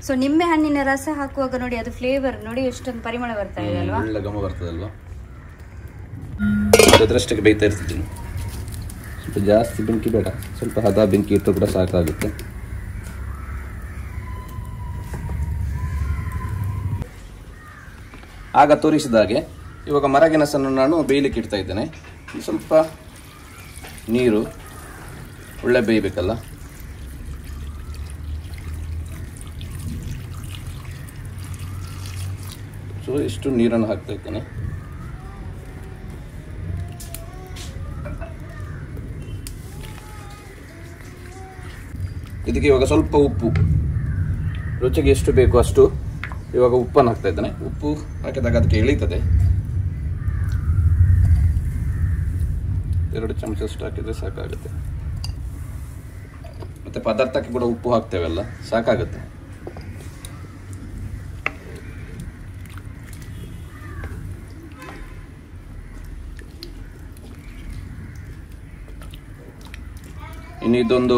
ಸೊ ನಿಂಬೆ ಹಣ್ಣಿನ ರಸ ಹಾಕುವಾಗ ನೋಡಿ, ಅದು ಫ್ಲೇವರ್ ನೋಡಿ ಎಷ್ಟೊಂದು ಪರಿಮಳ ಬರ್ತಾ ಇದೆ ಅಲ್ವಾ, ಒಳ್ಳೆ ಘಮ ಬರ್ತದಲ್ವಾ. ಅದರಷ್ಟಕ್ಕೆ ಬೇಯ್ತಾ ಇರ್ತಿದ್ದೀನಿ. ಜಾಸ್ತಿ ಬೆಂಕಿ ಬೇಡ, ಸ್ವಲ್ಪ ಹದ ಬೆಂಕಿ ಇಟ್ಟರು ಕೂಡ ಸಾಕಾಗುತ್ತೆ. ಆಗ ತೋರಿಸಿದ ಹಾಗೆ ಇವಾಗ ಮರಗೆಣಸನ್ನು ನಾನು ಬೇಯಲಿಕ್ಕೆ ಇಡ್ತಾ ಇದ್ದೇನೆ. ಸ್ವಲ್ಪ ನೀರು ಒಳ್ಳೆ ಬೇಯಬೇಕಲ್ಲ. ಸೊ ಇಷ್ಟು ನೀರನ್ನು ಹಾಕ್ತಾ ಇದ್ದೇನೆ. ಇದಕ್ಕೆ ಇವಾಗ ಸ್ವಲ್ಪ ಉಪ್ಪು, ರುಚಿಗೆ ಎಷ್ಟು ಬೇಕು ಅಷ್ಟು ಇವಾಗ ಉಪ್ಪನ್ನು ಹಾಕ್ತಾ ಇದ್ದೇನೆ. ಉಪ್ಪು ಹಾಕಿದಾಗ ಅದಕ್ಕೆ ಇಳಿತದೆ. 2 ಚಮಚಷ್ಟು ಹಾಕಿದ್ರೆ ಸಾಕಾಗುತ್ತೆ. ಮತ್ತೆ ಪದಾರ್ಥಕ್ಕೆ ಕೂಡ ಉಪ್ಪು ಹಾಕ್ತೇವಲ್ಲ, ಸಾಕಾಗುತ್ತೆ. ಇನ್ನು ಇದೊಂದು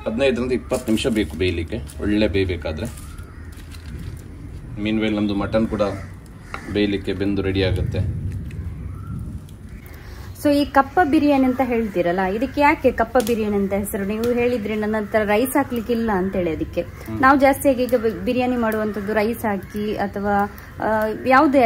15ರಿಂದ 20 ನಿಮಿಷ ಬೇಕು ಬೇಯಲಿಕ್ಕೆ, ಒಳ್ಳೆ ಬೇಯಬೇಕಾದ್ರೆ. ಮೀನ್ವೇಲ್ ನಮ್ಮದು ಮಟನ್ ಕೂಡ ಬೇಯಲಿಕ್ಕೆ ಬೆಂದು ರೆಡಿ ಆಗುತ್ತೆ. ಸೊ ಈ ಕಪ್ಪ ಬಿರಿಯಾನಿ ಅಂತ ಹೇಳ್ತೀರಲ್ಲ, ಇದಕ್ಕೆ ಯಾಕೆ ಕಪ್ಪ ಬಿರಿಯಾನಿ ಅಂತ ಹೆಸರು? ನೀವು ಹೇಳಿದ್ರಿ ನನ್ನ ಹತ್ರ ರೈಸ್ ಹಾಕ್ಲಿಕ್ಕಿಲ್ಲ ಅಂತೇಳಿ. ಅದಕ್ಕೆ ನಾವು ಜಾಸ್ತಿಯಾಗಿ ಈಗ ಬಿರಿಯಾನಿ ಮಾಡುವಂಥದ್ದು ರೈಸ್ ಹಾಕಿ ಅಥವಾ ಯಾವುದೇ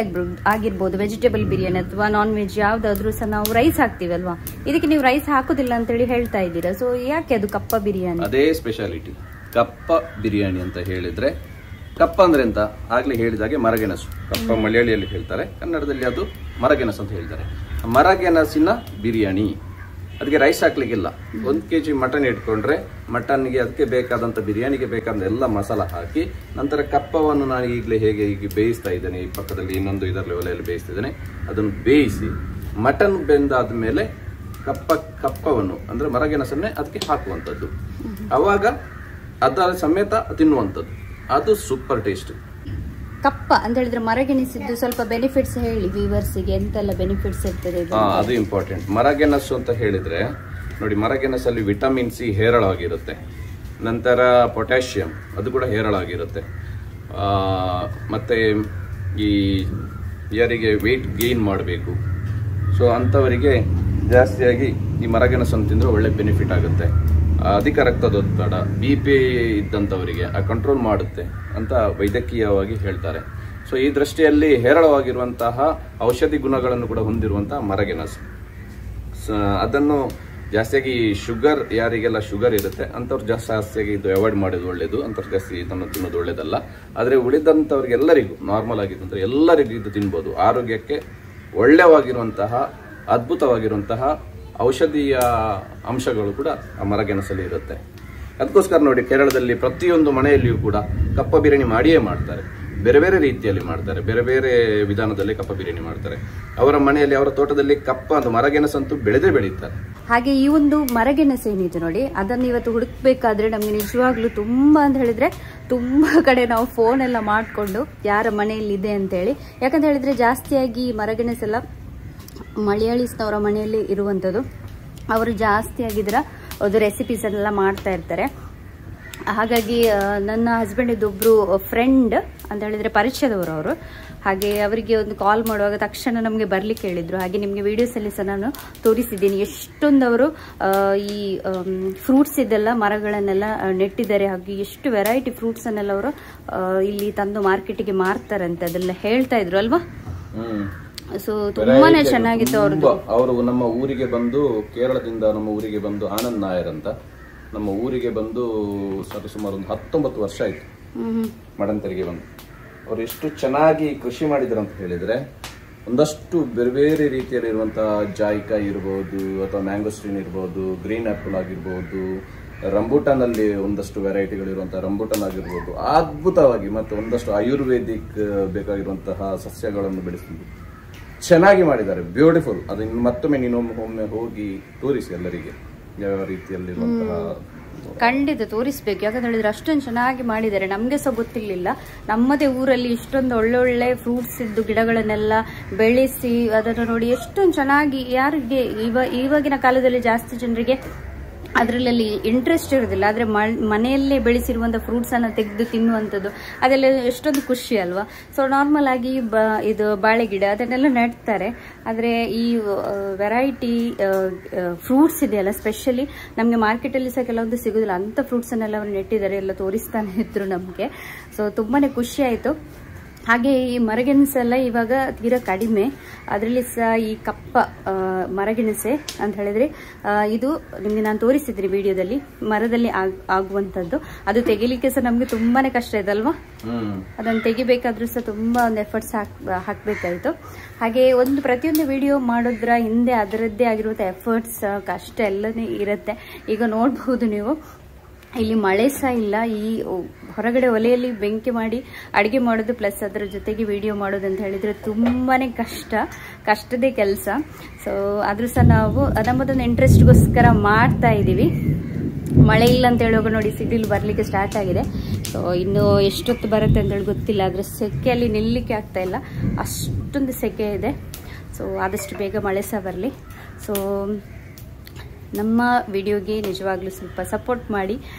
ಆಗಿರ್ಬೋದು, ವೆಜಿಟೇಬಲ್ ಬಿರಿಯಾನಿ ಅಥವಾ ನಾನ್ ವೆಜ್ ಯಾವುದಾದ್ರೂ ಸಹ ನಾವು ರೈಸ್ ಹಾಕ್ತೀವಲ್ವಾ. ಇದಕ್ಕೆ ನೀವು ರೈಸ್ ಹಾಕೋದಿಲ್ಲ ಅಂತೇಳಿ ಹೇಳ್ತಾ ಇದ್ದೀರಾ. ಸೊ ಯಾಕೆ ಅದು ಕಪ್ಪ ಬಿರಿಯಾನಿ? ಅದೇ ಸ್ಪೆಷಾಲಿಟಿ ಕಪ್ಪ ಬಿರಿಯಾನಿ ಅಂತ ಹೇಳಿದ್ರೆ. ಕಪ್ಪ ಅಂದ್ರೆ ಅಂತ ಆಗ್ಲೇ ಹೇಳಿದಾಗೆ ಮರಗೆಣಸು. ಕಪ್ಪ ಮಲಯಾಳಿಯಲ್ಲಿ ಹೇಳ್ತಾರೆ, ಕನ್ನಡದಲ್ಲಿ ಅದು ಮರಗೆಣಸು ಅಂತ ಹೇಳ್ತಾರೆ. ಮರಗೆಣಸಿನ ಬಿರಿಯಾನಿ. ಅದಕ್ಕೆ ರೈಸ್ ಹಾಕ್ಲಿಕ್ಕಿಲ್ಲ. 1 kg ಮಟನ್ ಇಟ್ಕೊಂಡ್ರೆ ಮಟನ್ಗೆ ಅದಕ್ಕೆ ಬೇಕಾದಂಥ ಬಿರಿಯಾನಿಗೆ ಬೇಕಾದ ಎಲ್ಲ ಮಸಾಲ ಹಾಕಿ, ನಂತರ ಕಪ್ಪವನ್ನು ನಾನು ಈಗಲೇ ಹೀಗೆ ಬೇಯಿಸ್ತಾ ಇದ್ದೇನೆ. ಈ ಪಕ್ಕದಲ್ಲಿ ಇನ್ನೊಂದು ಇದರ ಒಲೆಯಲ್ಲಿ ಬೇಯಿಸ್ತಾ ಇದ್ದೇನೆ. ಅದನ್ನು ಬೇಯಿಸಿ ಮಟನ್ ಬೆಂದಾದ ಮೇಲೆ ಕಪ್ಪವನ್ನು ಅಂದ್ರೆ ಮರಗೆಣಸನ್ನೇ ಅದಕ್ಕೆ ಹಾಕುವಂಥದ್ದು. ಅವಾಗ ಅದರ ಸಮೇತ ತಿನ್ನುವಂಥದ್ದು. ಅದು ಸೂಪರ್ ಟೇಸ್ಟ್. ಕಪ್ಪ ಅಂತ ಹೇಳಿದ್ರೆ ಮರಗೆಣಸಿದ್ದು ಸ್ವಲ್ಪ ಬೆನಿಫಿಟ್ಸ್ ಹೇಳಿ ವ್ಯೂವರ್ಸಿಗೆ, ಎಂತೆಲ್ಲ ಬೆನಿಫಿಟ್ಸ್ ಇರ್ತದೆ? ಅದು ಇಂಪಾರ್ಟೆಂಟ್. ಮರಗೆಣಸು ಅಂತ ಹೇಳಿದ್ರೆ ನೋಡಿ, ಮರಗೆಣಸಲ್ಲಿ ವಿಟಮಿನ್ ಸಿ ಹೇರಳವಾಗಿರುತ್ತೆ. ನಂತರ ಪೊಟ್ಯಾಷಿಯಂ ಅದು ಕೂಡ ಹೇರಳವಾಗಿರುತ್ತೆ. ಮತ್ತೆ ಈ ಯಾರಿಗೆ ವೆಯ್ಟ್ ಗೇನ್ ಮಾಡಬೇಕು, ಸೊ ಅಂಥವರಿಗೆ ಜಾಸ್ತಿಯಾಗಿ ಈ ಮರಗೆಣಸನ್ನು ತಿಂದರೆ ಒಳ್ಳೆ ಬೆನಿಫಿಟ್ ಆಗುತ್ತೆ. ಅಧಿಕ ರಕ್ತದೊತ್ತಡ, BP ಇದ್ದಂಥವರಿಗೆ ಕಂಟ್ರೋಲ್ ಮಾಡುತ್ತೆ ಅಂತ ವೈದ್ಯಕೀಯವಾಗಿ ಹೇಳ್ತಾರೆ. ಸೊ ಈ ದೃಷ್ಟಿಯಲ್ಲಿ ಹೇರಳವಾಗಿರುವಂತಹ ಔಷಧಿ ಗುಣಗಳನ್ನು ಕೂಡ ಹೊಂದಿರುವಂತಹ ಮರಗೆಣಸು. ಅದನ್ನು ಜಾಸ್ತಿಯಾಗಿ ಶುಗರ್, ಯಾರಿಗೆಲ್ಲ ಶುಗರ್ ಇರುತ್ತೆ ಅಂಥವ್ರು ಜಾಸ್ತಿಯಾಗಿ ಇದು ಅವಾಯ್ಡ್ ಮಾಡೋದು ಒಳ್ಳೇದು. ಅಂಥವ್ರು ಜಾಸ್ತಿ ಇದನ್ನು ತಿನ್ನೋದು ಒಳ್ಳೇದಲ್ಲ. ಆದರೆ ಉಳಿದಂಥವ್ರಿಗೆಲ್ಲರಿಗೂ ನಾರ್ಮಲ್ ಆಗಿದ್ದಂಥ ಎಲ್ಲರಿಗೂ ಇದು ತಿನ್ಬೋದು. ಆರೋಗ್ಯಕ್ಕೆ ಒಳ್ಳೆಯವಾಗಿರುವಂತಹ ಅದ್ಭುತವಾಗಿರುವಂತಹ ಔಷಧೀಯ ಅಂಶಗಳು ಕೂಡ ಆ ಮರಗೆಣಸಲ್ಲಿ ಇರುತ್ತೆ. ಅದಕ್ಕೋಸ್ಕರ ನೋಡಿ, ಕೇರಳದಲ್ಲಿ ಪ್ರತಿಯೊಂದು ಮನೆಯಲ್ಲಿಯೂ ಕೂಡ ಕಪ್ಪ ಬಿರಿಯಾನಿ ಮಾಡಿಯೇ ಮಾಡ್ತಾರೆ. ಬೇರೆ ಬೇರೆ ರೀತಿಯಲ್ಲಿ ಮಾಡ್ತಾರೆ, ಬೇರೆ ಬೇರೆ ವಿಧಾನದಲ್ಲಿ ಕಪ್ಪ ಬಿರಿಯಾನಿ ಮಾಡ್ತಾರೆ. ಅವರ ಮನೆಯಲ್ಲಿ, ಅವರ ತೋಟದಲ್ಲಿ ಕಪ್ಪ ಒಂದು ಮರಗೆಣಸಂತೂ ಬೆಳೀತಾರೆ. ಹಾಗೆ ಈ ಒಂದು ಮರಗೆಣಸು ಏನಿದೆ ನೋಡಿ, ಅದನ್ನು ಇವತ್ತು ಹುಡುಕ್ಬೇಕಾದ್ರೆ ನಮ್ಗೆ ನಿಜವಾಗ್ಲೂ ತುಂಬಾ ಅಂತ ಹೇಳಿದ್ರೆ ತುಂಬಾ ಕಡೆ ನಾವು ಫೋನ್ ಎಲ್ಲ ಮಾಡಿಕೊಂಡು ಯಾರ ಮನೆಯಲ್ಲಿ ಇದೆ ಅಂತೇಳಿ. ಯಾಕಂತ ಹೇಳಿದ್ರೆ ಜಾಸ್ತಿಯಾಗಿ ಮರಗೆಣಸೆಲ್ಲ ಮಲಯಾಳೀಸ್ನವರ ಮನೆಯಲ್ಲಿ ಇರುವಂಥದ್ದು. ಅವರು ಜಾಸ್ತಿಯಾಗಿದ್ರ ಅದು ರೆಸಿಪೀಸ್ ಎಲ್ಲ ಮಾಡ್ತಾ ಇರ್ತಾರೆ. ಹಾಗಾಗಿ ನನ್ನ ಹಸ್ಬೆಂಡಿದ್ದೊಬ್ಬರು ಫ್ರೆಂಡ್ ಅಂತ ಹೇಳಿದರೆ ಪರಿಚಯದವರು ಅವರು. ಹಾಗೆ ಅವರಿಗೆ ಒಂದು ಕಾಲ್ ಮಾಡುವಾಗ ತಕ್ಷಣ ನಮಗೆ ಬರಲಿಕ್ಕೆ ಹೇಳಿದರು. ಹಾಗೆ ನಿಮಗೆ ವೀಡಿಯೋಸಲ್ಲಿ ಸಹ ನಾನು ತೋರಿಸಿದ್ದೀನಿ ಎಷ್ಟೊಂದು ಅವರು ಈ ಫ್ರೂಟ್ಸ್ ಇದೆಲ್ಲ ಮರಗಳನ್ನೆಲ್ಲ ನೆಟ್ಟಿದ್ದಾರೆ. ಹಾಗೆ ಎಷ್ಟು ವೆರೈಟಿ ಫ್ರೂಟ್ಸನ್ನೆಲ್ಲ ಅವರು ಇಲ್ಲಿ ತಂದು ಮಾರ್ಕೆಟಿಗೆ ಮಾರ್ತಾರಂತೆ, ಅದೆಲ್ಲ ಹೇಳ್ತಾ ಇದ್ರು ಅಲ್ವಾ. ಸೊ ತುಂಬಾನೇ ಚೆನ್ನಾಗಿತ್ತು ಅವ್ರದ್ದು. ಅವರು ನಮ್ಮ ಊರಿಗೆ ಬಂದು, ಕೇರಳದಿಂದ ನಮ್ಮ ಊರಿಗೆ ಬಂದು, ಆನಂದ್ ನಾಯರ್ ಅಂತ ನಮ್ಮ ಊರಿಗೆ ಬಂದು ಸುಮಾರು ಒಂದು 19 ವರ್ಷ ಆಯ್ತು ಮಡಂತರಿಗೆ ಬಂದು. ಅವರು ಎಷ್ಟು ಚೆನ್ನಾಗಿ ಕೃಷಿ ಮಾಡಿದ್ರು ಅಂತ ಹೇಳಿದ್ರೆ, ಒಂದಷ್ಟು ಬೇರೆ ಬೇರೆ ರೀತಿಯಲ್ಲಿರುವಂತಹ ಜಾಯಿಕಾಯಿ ಇರ್ಬೋದು, ಅಥವಾ ಮ್ಯಾಂಗೋಸ್ಟ್ರೀನ್ ಇರ್ಬೋದು, ಗ್ರೀನ್ ಆಪಲ್ ಆಗಿರ್ಬೋದು, ರಂಬೂಟಾನ್ ಅಲ್ಲಿ ಒಂದಷ್ಟು ವೆರೈಟಿಗಳಿರುವಂತಹ ರಂಬೂಟಾನ್ ಆಗಿರ್ಬೋದು, ಅದ್ಭುತವಾಗಿ ಮತ್ತೆ ಒಂದಷ್ಟು ಆಯುರ್ವೇದಿಕ್ ಬೇಕಾಗಿರುವಂತಹ ಸಸ್ಯಗಳನ್ನು ಬೆಳೆಸಿದ್ರು. ಚೆನ್ನಾಗಿ ಮಾಡಿದ್ದಾರೆ, ಬ್ಯೂಟಿಫುಲ್. ಅದು ಮತ್ತೊಮ್ಮೆ ಒಮ್ಮೆ ಹೋಗಿ ತೋರಿಸಿ ಎಲ್ಲರಿಗೆ ಯಾವ ರೀತಿಯಲ್ಲಿರುವಂತಹ. ಖಂಡಿತ ತೋರಿಸ್ಬೇಕು. ಯಾಕಂತ ಹೇಳಿದ್ರೆ ಅಷ್ಟೊಂದು ಚೆನ್ನಾಗಿ ಮಾಡಿದ್ದಾರೆ. ನಮಗೆ ಸಹ ಗೊತ್ತಿರಲಿಲ್ಲ, ನಮ್ಮದೇ ಊರಲ್ಲಿ ಇಷ್ಟೊಂದು ಒಳ್ಳೊಳ್ಳೆ ಫ್ರೂಟ್ಸ್ ಇದ್ದು ಗಿಡಗಳನ್ನೆಲ್ಲ ಬೆಳೆಸಿ ಅದನ್ನು ನೋಡಿ ಎಷ್ಟೊಂದು ಚೆನ್ನಾಗಿ. ಯಾರಿಗೆ ಇವಾಗಿನ ಕಾಲದಲ್ಲಿ ಜಾಸ್ತಿ ಜನರಿಗೆ ಅದರಲ್ಲಿ ಇಂಟ್ರೆಸ್ಟ್ ಇರೋದಿಲ್ಲ. ಆದರೆ ಮನೆಯಲ್ಲೇ ಬೆಳೆಸಿರುವಂಥ ಫ್ರೂಟ್ಸನ್ನು ತೆಗೆದು ತಿನ್ನುವಂಥದ್ದು ಅದೆಲ್ಲ ಎಷ್ಟೊಂದು ಖುಷಿ ಅಲ್ವಾ. ಸೊ ನಾರ್ಮಲ್ ಆಗಿ ಇದು ಬಾಳೆ ಗಿಡ ಅದನ್ನೆಲ್ಲ ನೆಡ್ತಾರೆ. ಆದರೆ ಈ ವೆರೈಟಿ ಫ್ರೂಟ್ಸ್ ಇದೆಯಲ್ಲ, ಸ್ಪೆಷಲಿ ನಮಗೆ ಮಾರ್ಕೆಟಲ್ಲಿ ಸಹ ಕೆಲವೊಂದು ಸಿಗೋದಿಲ್ಲ ಅಂಥ ಫ್ರೂಟ್ಸನ್ನೆಲ್ಲ ಅವರು ನೆಟ್ಟಿದ್ದಾರೆ, ಎಲ್ಲ ತೋರಿಸ್ತಾನೆ ಇದ್ರು ನಮಗೆ. ಸೊ ತುಂಬಾ ಖುಷಿ ಆಯಿತು. ಹಾಗೆ ಈ ಮರಗೆಣಸೆಲ್ಲ ಇವಾಗ ತೀರಾ ಕಡಿಮೆ. ಅದರಲ್ಲಿ ಸಹ ಈ ಕಪ್ಪ ಮರಗೆಣಸೆ ಅಂತ ಹೇಳಿದ್ರೆ ಇದು ನಿಮಗೆ ನಾನು ತೋರಿಸಿದ್ದೀನಿ ವಿಡಿಯೋದಲ್ಲಿ, ಮರದಲ್ಲಿ ಆಗುವಂಥದ್ದು. ಅದು ತೆಗಿಲಿಕ್ಕೆ ಸಹ ನಮಗೆ ತುಂಬಾನೇ ಕಷ್ಟ ಇದೆ ಅಲ್ವಾ. ಅದನ್ನು ತೆಗಿಬೇಕಾದ್ರೂ ಸಹ ತುಂಬಾ ಒಂದು ಎಫರ್ಟ್ಸ್ ಹಾಕಬೇಕಾಯಿತು. ಹಾಗೆ ಪ್ರತಿಯೊಂದು ವಿಡಿಯೋ ಮಾಡೋದ್ರ ಹಿಂದೆ ಅದರದ್ದೇ ಆಗಿರುವಂಥ ಎಫರ್ಟ್ಸ್ ಕಷ್ಟ ಎಲ್ಲನೇ ಇರುತ್ತೆ. ಈಗ ನೋಡಬಹುದು ನೀವು, ಇಲ್ಲಿ ಮಳೆ ಸಹ ಇಲ್ಲ. ಈ ಹೊರಗಡೆ ಒಲೆಯಲ್ಲಿ ಬೆಂಕಿ ಮಾಡಿ ಅಡುಗೆ ಮಾಡೋದು ಪ್ಲಸ್ ಅದರ ಜೊತೆಗೆ ವಿಡಿಯೋ ಮಾಡೋದು ಅಂತ ಹೇಳಿದರೆ ತುಂಬಾ ಕಷ್ಟದೇ ಕೆಲಸ. ಸೊ ಆದರೂ ಸಹ ನಾವು ನಮ್ಮದೊಂದು ಇಂಟ್ರೆಸ್ಟ್ಗೋಸ್ಕರ ಮಾಡ್ತಾ ಇದ್ದೀವಿ. ಮಳೆ ಇಲ್ಲ ಅಂತ ಹೇಳುವಾಗ ನೋಡಿ ಸಿಡಿಲು ಬರಲಿಕ್ಕೆ ಸ್ಟಾರ್ಟ್ ಆಗಿದೆ. ಸೊ ಇನ್ನು ಎಷ್ಟೊತ್ತು ಬರುತ್ತೆ ಅಂತೇಳಿ ಗೊತ್ತಿಲ್ಲ. ಆದರೆ ಸೆಕೆಯಲ್ಲಿ ನಿಲ್ಲಲಿಕ್ಕೆ ಆಗ್ತಾ ಇಲ್ಲ, ಅಷ್ಟೊಂದು ಸೆಕೆ ಇದೆ. ಸೊ ಆದಷ್ಟು ಬೇಗ ಮಳೆ ಸಹ ಬರಲಿ. ಸೊ ನಮ್ಮ ವಿಡಿಯೋಗೆ ನಿಜವಾಗ್ಲೂ ಸ್ವಲ್ಪ ಸಪೋರ್ಟ್ ಮಾಡಿ.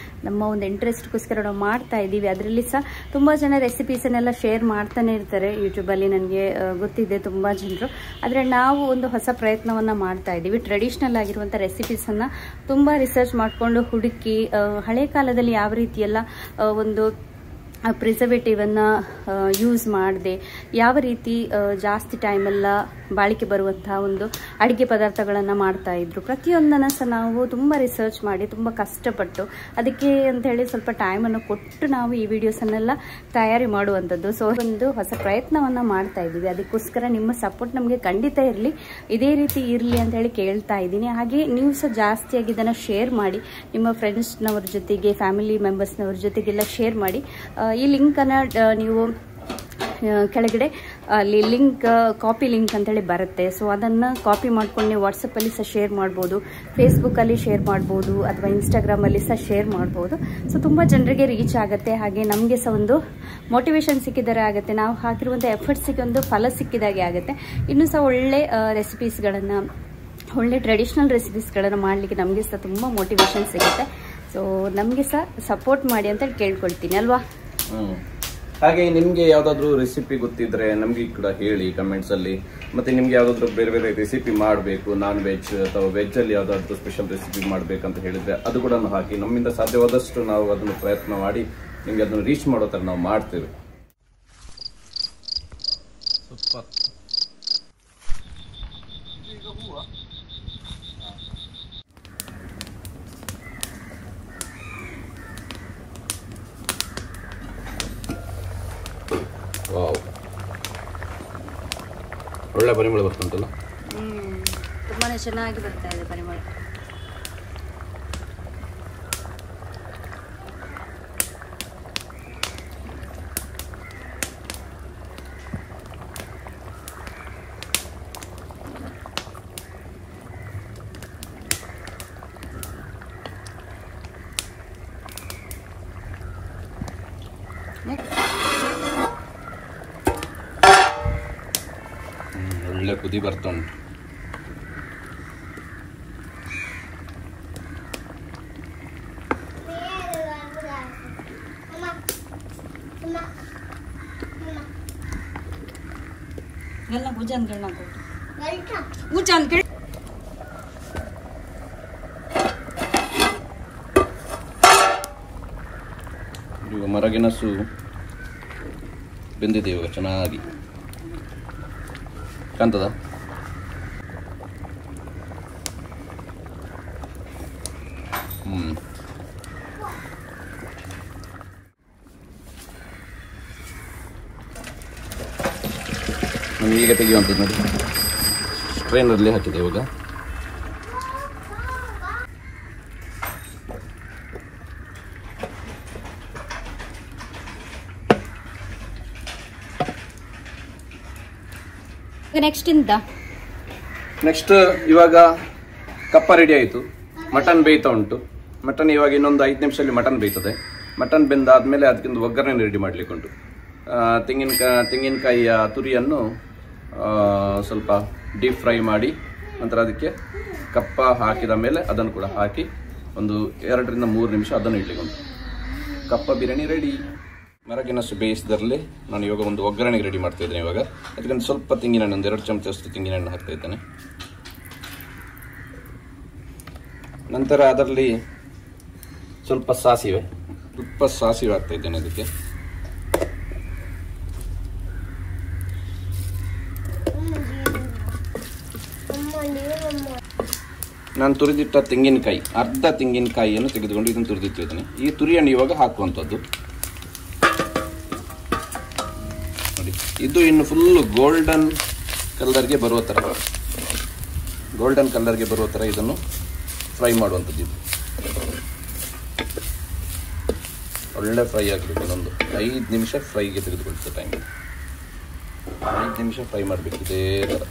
ನಮ್ಮ ಒಂದು ಇಂಟ್ರೆಸ್ಟ್ಗೋಸ್ಕರ ನಾವು ಮಾಡ್ತಾ ಇದ್ದೀವಿ. ಅದರಲ್ಲಿ ಸಹ ತುಂಬ ಜನ ರೆಸಿಪೀಸನ್ನೆಲ್ಲ ಶೇರ್ ಮಾಡ್ತಾನೆ ಇರ್ತಾರೆ ಯೂಟ್ಯೂಬಲ್ಲಿ, ನನಗೆ ಗೊತ್ತಿದೆ ತುಂಬ ಜನರು. ಆದರೆ ನಾವು ಒಂದು ಹೊಸ ಪ್ರಯತ್ನವನ್ನು ಮಾಡ್ತಾ ಇದ್ದೀವಿ. ಟ್ರೆಡಿಷ್ನಲ್ ಆಗಿರುವಂಥ ರೆಸಿಪೀಸನ್ನು ತುಂಬ ರಿಸರ್ಚ್ ಮಾಡಿಕೊಂಡು ಹುಡುಕಿ, ಹಳೆ ಕಾಲದಲ್ಲಿ ಯಾವ ರೀತಿಯೆಲ್ಲ ಒಂದು ಪ್ರಿಸರ್ವೇಟಿವನ್ನು ಯೂಸ್ ಮಾಡದೆ ಯಾವ ರೀತಿ ಜಾಸ್ತಿ ಟೈಮೆಲ್ಲ ಬಾಳಿಕೆ ಬರುವಂತಹ ಒಂದು ಅಡುಗೆ ಪದಾರ್ಥಗಳನ್ನು ಮಾಡ್ತಾಯಿದ್ರು, ಪ್ರತಿಯೊಂದನ್ನು ಸಹ ನಾವು ತುಂಬ ರಿಸರ್ಚ್ ಮಾಡಿ ತುಂಬ ಕಷ್ಟಪಟ್ಟು ಅದಕ್ಕೆ ಅಂಥೇಳಿ ಸ್ವಲ್ಪ ಟೈಮನ್ನು ಕೊಟ್ಟು ನಾವು ಈ ವಿಡಿಯೋಸನ್ನೆಲ್ಲ ತಯಾರಿ ಮಾಡುವಂಥದ್ದು. ಸೊ ಒಂದು ಹೊಸ ಪ್ರಯತ್ನವನ್ನು ಮಾಡ್ತಾ ಇದ್ದೀವಿ. ಅದಕ್ಕೋಸ್ಕರ ನಿಮ್ಮ ಸಪೋರ್ಟ್ ನಮಗೆ ಖಂಡಿತ ಇರಲಿ, ಇದೇ ರೀತಿ ಇರಲಿ ಅಂತ ಹೇಳಿ ಕೇಳ್ತಾ ಇದ್ದೀನಿ. ಹಾಗೆ ನೀವು ಸಹ ಜಾಸ್ತಿಯಾಗಿ ಇದನ್ನು ಶೇರ್ ಮಾಡಿ, ನಿಮ್ಮ ಫ್ರೆಂಡ್ಸ್ನವ್ರ ಜೊತೆಗೆ, ಫ್ಯಾಮಿಲಿ ಮೆಂಬರ್ಸ್ನವ್ರ ಜೊತೆಗೆಲ್ಲ ಶೇರ್ ಮಾಡಿ. ಈ ಲಿಂಕನ್ನು ನೀವು ಕೆಳಗಡೆ ಅಲ್ಲಿ ಕಾಪಿ ಲಿಂಕ್ ಅಂತೇಳಿ ಬರುತ್ತೆ. ಸೊ ಅದನ್ನು ಕಾಪಿ ಮಾಡ್ಕೊಂಡು ನೀವು ವಾಟ್ಸಪ್ಪಲ್ಲಿ ಸಹ ಶೇರ್ ಮಾಡ್ಬೋದು, ಫೇಸ್ಬುಕ್ಕಲ್ಲಿ ಶೇರ್ ಮಾಡ್ಬೋದು, ಅಥವಾ ಇನ್ಸ್ಟಾಗ್ರಾಮಲ್ಲಿ ಸಹ ಶೇರ್ ಮಾಡ್ಬೋದು. ಸೊ ತುಂಬ ಜನರಿಗೆ ರೀಚ್ ಆಗುತ್ತೆ. ಹಾಗೆ ನಮಗೆ ಸಹ ಒಂದು ಮೋಟಿವೇಶನ್ ಸಿಕ್ಕಿದರೆ ಆಗುತ್ತೆ, ನಾವು ಹಾಕಿರುವಂಥ ಎಫರ್ಟ್ಸಿಗೆ ಒಂದು ಫಲ ಸಿಕ್ಕಿದಾಗೆ ಆಗುತ್ತೆ. ಇನ್ನೂ ಸಹ ಒಳ್ಳೆ ರೆಸಿಪೀಸ್ಗಳನ್ನು, ಒಳ್ಳೆ ಟ್ರೆಡಿಷ್ನಲ್ ರೆಸಿಪೀಸ್ಗಳನ್ನು ಮಾಡಲಿಕ್ಕೆ ನಮಗೆ ಸಹ ತುಂಬ ಮೋಟಿವೇಶನ್ ಸಿಗುತ್ತೆ. ಸೊ ನಮಗೆ ಸಹ ಸಪೋರ್ಟ್ ಮಾಡಿ ಅಂತ ಕೇಳ್ಕೊಳ್ತೀನಿ ಅಲ್ವಾ. ಹಾಗೆ ನಿಮ್ಗೆ ಯಾವ್ದಾದ್ರು ರೆಸಿಪಿ ಗೊತ್ತಿದ್ರೆ ನಮ್ಗೆ ಕೂಡ ಹೇಳಿ ಕಮೆಂಟ್ಸ್ ಅಲ್ಲಿ. ಮತ್ತೆ ನಿಮ್ಗೆ ಯಾವ್ದಾದ್ರು ಬೇರೆ ಬೇರೆ ರೆಸಿಪಿ ಮಾಡಬೇಕು, ನಾನ್ ವೆಜ್ ಅಥವಾ ವೆಜ್ ಅಲ್ಲಿ ಯಾವ್ದಾದ್ರು ಸ್ಪೆಷಲ್ ರೆಸಿಪಿ ಮಾಡ್ಬೇಕಂತ ಹೇಳಿದ್ರೆ ಅದು ಕೂಡ ಹಾಕಿ. ನಮ್ಮಿಂದ ಸಾಧ್ಯವಾದಷ್ಟು ನಾವು ಅದನ್ನು ಪ್ರಯತ್ನ ಮಾಡಿ ನಿಮ್ಗೆ ಅದನ್ನು ರೀಚ್ ಮಾಡೋ ತರ ನಾವು ಮಾಡ್ತೇವೆ. ವಾವ್, ಒಳ್ಳೆ ಪರಿಮಳ ಬರ್ತುಂಟಲ್ಲ. ತುಂಬಾ ಚೆನ್ನಾಗಿ ಬರ್ತಾ ಇದೆ ಪರಿಮಳ. ಒಳ್ಳೆ ಕುದಿ ಬರ್ತಾ ಉಂಟು. ಈಗ ಮರಗೆಣಸು ಬೆಂದಿದೆ ಇವಾಗ ಚೆನ್ನಾಗಿ ಕಾಣ್ತದ. ಈಗ ತೆಗೆಯುವಂಥದ್ದು ನೋಡಿ, ಸ್ಟ್ರೈನರ್ಲಿ ಹಾಕಿದೆ ಇವಾಗ. ನೆಕ್ಸ್ಟ್ ಇವಾಗ ಕಪ್ಪ ರೆಡಿ ಆಯಿತು. ಮಟನ್ ಬೇಯ್ತಾ ಉಂಟು. ಮಟನ್ ಇವಾಗ ಇನ್ನೊಂದು 5 ನಿಮಿಷದಲ್ಲಿ ಮಟನ್ ಬೇಯ್ತದೆ. ಮಟನ್ ಬೆಂದಾದ್ಮೇಲೆ ಅದಕ್ಕೊಂದು ಒಗ್ಗರಣೆ ರೆಡಿ ಮಾಡಲಿಕ್ಕೆ ಉಂಟು. ತೆಂಗಿನಕಾಯಿಯ ತುರಿಯನ್ನು ಸ್ವಲ್ಪ ಡೀಪ್ ಫ್ರೈ ಮಾಡಿ ನಂತರ ಅದಕ್ಕೆ ಕಪ್ಪ ಹಾಕಿದ ಮೇಲೆ ಅದನ್ನು ಕೂಡ ಹಾಕಿ ಒಂದು 2 ರಿಂದ 3 ನಿಮಿಷ ಅದನ್ನು ಇಡ್ಲಿಕ್ಕೆ ಉಂಟು. ಕಪ್ಪ ಬಿರಿಯಾನಿ ರೆಡಿ. ಮರಗೆಣಸು ಬೇಯಿಸಿದ್ರಲ್ಲಿ ನಾನು ಇವಾಗ ಒಂದು ಒಗ್ಗರಣೆಗೆ ರೆಡಿ ಮಾಡ್ತಾ ಇದ್ದೇನೆ. ಇವಾಗ ಅದಕ್ಕೊಂದು ಸ್ವಲ್ಪ ತೆಂಗಿನೆಣ್ಣೆ, ಒಂದು 2 ಚಮಚದಷ್ಟು ತೆಂಗಿನೆಣ್ಣೆ ಹಾಕ್ತಾ ಇದ್ದೇನೆ. ನಂತರ ಅದರಲ್ಲಿ ಸ್ವಲ್ಪ ಸಾಸಿವೆ ಹಾಕ್ತಾ ಇದ್ದೇನೆ. ಅದಕ್ಕೆ ನಾನು ತುರಿದಿಟ್ಟ ತೆಂಗಿನಕಾಯಿ, ಅರ್ಧ ತೆಂಗಿನಕಾಯಿಯನ್ನು ತೆಗೆದುಕೊಂಡು ಇದನ್ನು ತುರಿದಿಟ್ಟಿದ್ದೇನೆ. ಈ ತುರಿಯನ್ನು ಇವಾಗ ಹಾಕುವಂಥದ್ದು ನೋಡಿ. ಇದು ಇನ್ನು ಫುಲ್ ಗೋಲ್ಡನ್ ಕಲರ್ಗೆ ಬರುವ ಥರ ಇದನ್ನು ಫ್ರೈ ಮಾಡುವಂಥದ್ದು. ಇದು ಒಳ್ಳೆ ಫ್ರೈ ಆಗಬೇಕು. ಇನ್ನೊಂದು 5 ನಿಮಿಷ ಫ್ರೈಗೆ ತೆಗೆದುಕೊಳ್ತದೆ ಟೈಮ್. 5 ನಿಮಿಷ ಫ್ರೈ ಮಾಡಬೇಕು. ಇದೇ ಥರ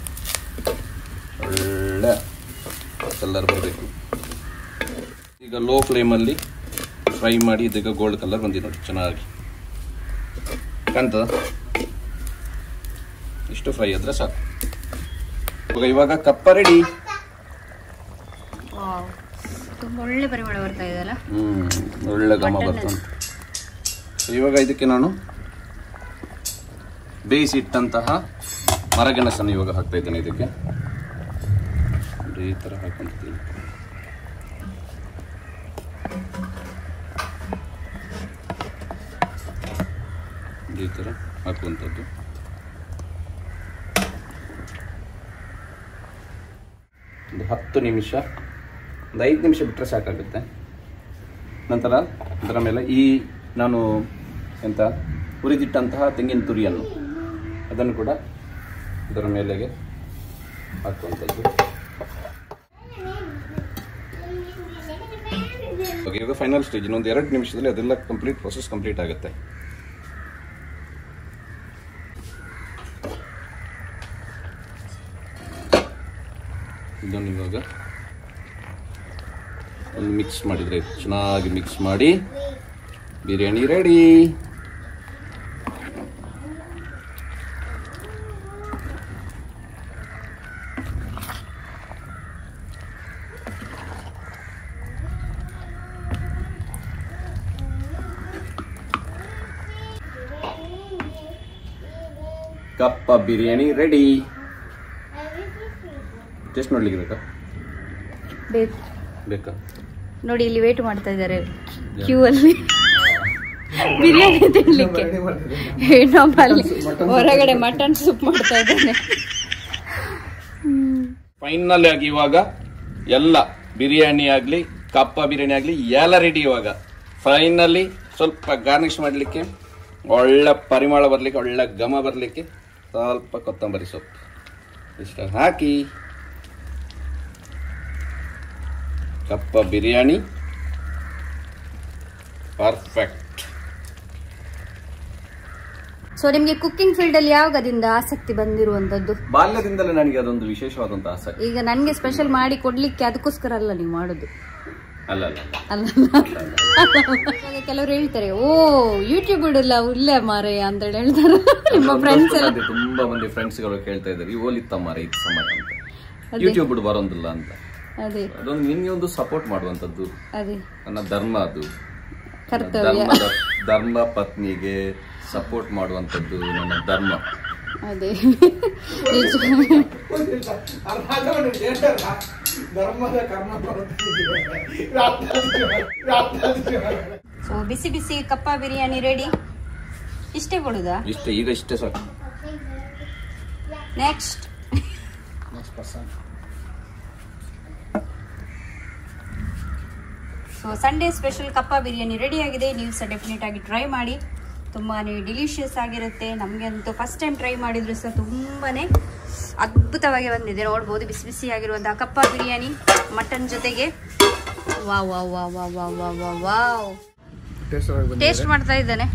ಒಳ್ಳೆ ಕಲರ್ ಬರಬೇಕು. ಈಗ ಲೋ ಫ್ಲೇಮಲ್ಲಿ ಫ್ರೈ ಮಾಡಿ ಇದೀಗ ಗೋಲ್ಡ್ ಕಲರ್ ಬಂದಿದೆ ನೋಡಿ, ಚೆನ್ನಾಗಿ ಕಾಣ್ತದ. ಇಷ್ಟು ಫ್ರೈ ಆದ್ರೆ ಸಾಕು. ಇವಾಗ ಕಪ್ಪ ರೆಡಿ. ತುಂಬ ಒಳ್ಳೆ ಪರಿಮಳ ಬರ್ತಾ ಇದೆಯಲ್ಲ. ಒಳ್ಳೆ ಘಮ ಬರ್ತದೆ. ಇವಾಗ ಇದಕ್ಕೆ ನಾನು ಬೇಯಿಸಿಟ್ಟಂತಹ ಮರಗೆಣಸನ್ನು ಇವಾಗ ಹಾಕ್ತಾ ಇದ್ದೇನೆ. ಇದಕ್ಕೆ ಈ ಥರ ಹಾಕೊಂತೀನಿ. ಈ ಥರ ಹಾಕುವಂಥದ್ದು. ಒಂದು 10 ನಿಮಿಷ, ಒಂದು 5 ನಿಮಿಷ ಬಿಟ್ಟರೆ ಸಾಕಾಗುತ್ತೆ. ನಂತರ ಅದರ ಮೇಲೆ ಈ ನಾನು ಹುರಿದಿಟ್ಟಂತಹ ತೆಂಗಿನ ತುರಿಯನ್ನು ಅದನ್ನು ಕೂಡ ಇದರ ಮೇಲೆಗೆ ಹಾಕುವಂಥದ್ದು. ಇವಾಗ ಫೈನಲ್ ಸ್ಟೇಜ್. ಇನ್ನೊಂದು 2 ನಿಮಿಷದಲ್ಲಿ ಅದೆಲ್ಲ ಪ್ರೊಸೆಸ್ ಕಂಪ್ಲೀಟ್ ಆಗುತ್ತೆ. ಇದನ್ನು ಇವಾಗ ಒಂದು ಮಿಕ್ಸ್ ಮಾಡಿದರೆ, ಚೆನ್ನಾಗಿ ಮಿಕ್ಸ್ ಮಾಡಿ ಬಿರಿಯಾನಿ ರೆಡಿ. ಕಪ್ಪ ಬಿರಿಯಾನಿ ರೆಡಿ. ಟೇಸ್ಟ್ ನೋಡ್ಲಿಕ್ಕೆ ಬೇಕಾ? ನೋಡಿ, ಇಲ್ಲಿ ವೇಟ್ ಮಾಡ್ತಾ ಇದ್ದಾರೆ ಕ್ಯೂ ಅಲ್ಲಿ ಬಿರಿಯಾನಿ ತಿನ್ಲಿಕ್ಕೆ. ಇನ್ನೊಬ್ಬ ಅಲ್ಲಿ ಹೊರಗಡೆ ಮಟನ್ ಸೂಪ್ ಮಾಡ್ತಾ ಇದ್ದಾನೆ. ಫೈನಲ್ ಆಗಿ ಇವಾಗ ಎಲ್ಲ ಬಿರಿಯಾನಿ ಆಗ್ಲಿ, ಕಪ್ಪ ಬಿರಿಯಾನಿ ಆಗ್ಲಿ ಎಲ್ಲ ರೆಡಿ. ಇವಾಗ ಫೈನಲಿ ಸ್ವಲ್ಪ ಗಾರ್ನಿಶ್ ಮಾಡಲಿಕ್ಕೆ, ಒಳ್ಳೆ ಪರಿಮಳ ಬರಲಿಕ್ಕೆ, ಒಳ್ಳೆ ಘಮ ಬರಲಿಕ್ಕೆ ಸ್ವಲ್ಪ ಕೊತ್ತಂಬರಿ ಸೊಪ್ಪು ಇಷ್ಟ ಹಾಕಿ ಕಪ್ಪ ಬಿರಿಯಾನಿ ಪರ್ಫೆಕ್ಟ್. ಸೊ ನಿಮ್ಗೆ ಕುಕಿಂಗ್ ಫೀಲ್ಡ್ ಅಲ್ಲಿ ಯಾವಾಗದಿಂದ ಆಸಕ್ತಿ ಬಂದಿರುವಂತದ್ದು? ಬಾಲ್ಯದಿಂದಲೇ ನನಗೆ ಅದೊಂದು ವಿಶೇಷವಾದಂತ ಆಸಕ್ತಿ. ಈಗ ನನ್ಗೆ ಸ್ಪೆಷಲ್ ಮಾಡಿ ಕೊಡ್ಲಿಕ್ಕೆ ಅದಕ್ಕೋಸ್ಕರ ಅಲ್ಲ ನೀವು ಮಾಡುದು? ಅಲ್ಲ. ಕೆಲವರು ಹೇಳ್ತಾರೆ, ಓ ಯೂಟ್ಯೂಬ್ ಇಡಲ್ಲ ಉಲ್ಲೆ ಮಾರಯ್ಯ ಅಂತ ಹೇಳ್ತಾರೆ ನಿಮ್ಮ ಫ್ರೆಂಡ್ಸ್ ಎಲ್ಲ. ತುಂಬಾ ಮಂದಿ ಫ್ರೆಂಡ್ಸ್ ಗಳು ಕೇಳ್ತಾ ಇದ್ದಾರೆ, ಓಲಿತ್ತ ಮಾರ ಇತ್ತು ಸಮಾಜ ಅಂತ, ಯೂಟ್ಯೂಬ್ ಬರೋದಿಲ್ಲ ಅಂತ. ಅದೇ ಅದೊಂದು ನಿಮ್ಗೆ ಒಂದು ಸಪೋರ್ಟ್ ಮಾಡುವಂತದ್ದು. ಅದೇ ನನ್ನ ಧರ್ಮ, ಅದು ಕರ್ತವ್ಯ. ಧರ್ಮ ಪತ್ನಿಗೆ ಸಪೋರ್ಟ್ ಮಾಡುವಂತದ್ದು ನನ್ನ ಧರ್ಮ. ಅದೇ ಸೊ ಬಿಸಿ ಬಿಸಿ ಕಪ್ಪ ಬಿರಿಯಾನಿ ರೆಡಿ. ಇಷ್ಟೇ ಕೊಡುದಾ? ಇಷ್ಟೇ ಸಾಕು. ನೆಕ್ಸ್ಟ್ ಸೊ ಸಂಡೇ ಸ್ಪೆಷಲ್ ಕಪ್ಪ ಬಿರಿಯಾನಿ ರೆಡಿ ಆಗಿದೆ. ನೀವು ಸಹ ಡೆಫಿನೆಟ್ ಆಗಿ ಟ್ರೈ ಮಾಡಿ, ತುಂಬಾ ಡಿಲಿಷಿಯಸ್ ಆಗಿರುತ್ತೆ. ನಮಗೆ ಅಂತೂ ಫಸ್ಟ್ ಟೈಮ್ ಟ್ರೈ ಮಾಡಿದ್ರು ಸಹ ತುಂಬಾ ಅದ್ಭುತವಾಗಿ ಬಂದಿದೆ. ನೋಡ್ಬೋದು ಬಿಸಿ ಬಿಸಿ ಆಗಿರುವಂತಹ ಕಪ್ಪ ಬಿರಿಯಾನಿ ಮಟನ್ ಜೊತೆಗೆ. Wow wow wow wow wow wow wow wow. Taste ಮಾಡ್ತಾ ಇದ್ದಾನೆ.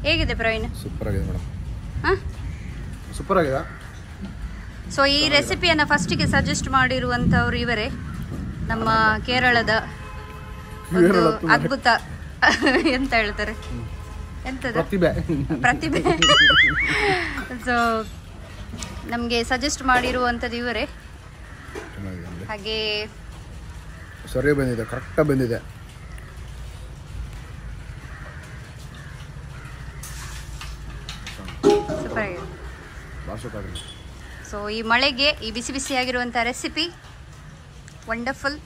ಹೇಗಿದೆ ಪ್ರವೀಣ್? ಸೂಪರ್ ಆಗಿದೆ ಮೇಡಮ್. ಸೂಪರ್ ಆಗಿದೆ. ಸೊ ಈ ರೆಸಿಪಿಯನ್ನು ಫಸ್ಟಿಗೆ ಸಜೆಸ್ಟ್ ಮಾಡಿರುವಂಥವ್ರು ಇವರೇ, ನಮ್ಮ ಕೇರಳದ ಒಂದು ಅದ್ಭುತ ಎಂತ ಹೇಳ್ತಾರೆ, ಎಂತದ ಪ್ರತಿಭೆ. ಸೊ ನಮಗೆ ಸಜೆಸ್ಟ್ ಮಾಡಿರುವಂಥದ್ದು ಇವರೇ. ಹಾಗೆ ಸರಿ ಬಂದಿದೆ, ಕರೆಕ್ಟಾಗಿ ಬಂದಿದೆ. ಸೂಪರ್ ಆಗಿದೆ. ಸೊ ಈ ಮಳೆಗೆ ಈ ಬಿಸಿ ಬಿಸಿಯಾಗಿರುವಂಥ ರೆಸಿಪಿ ವಂಡರ್ಫುಲ್.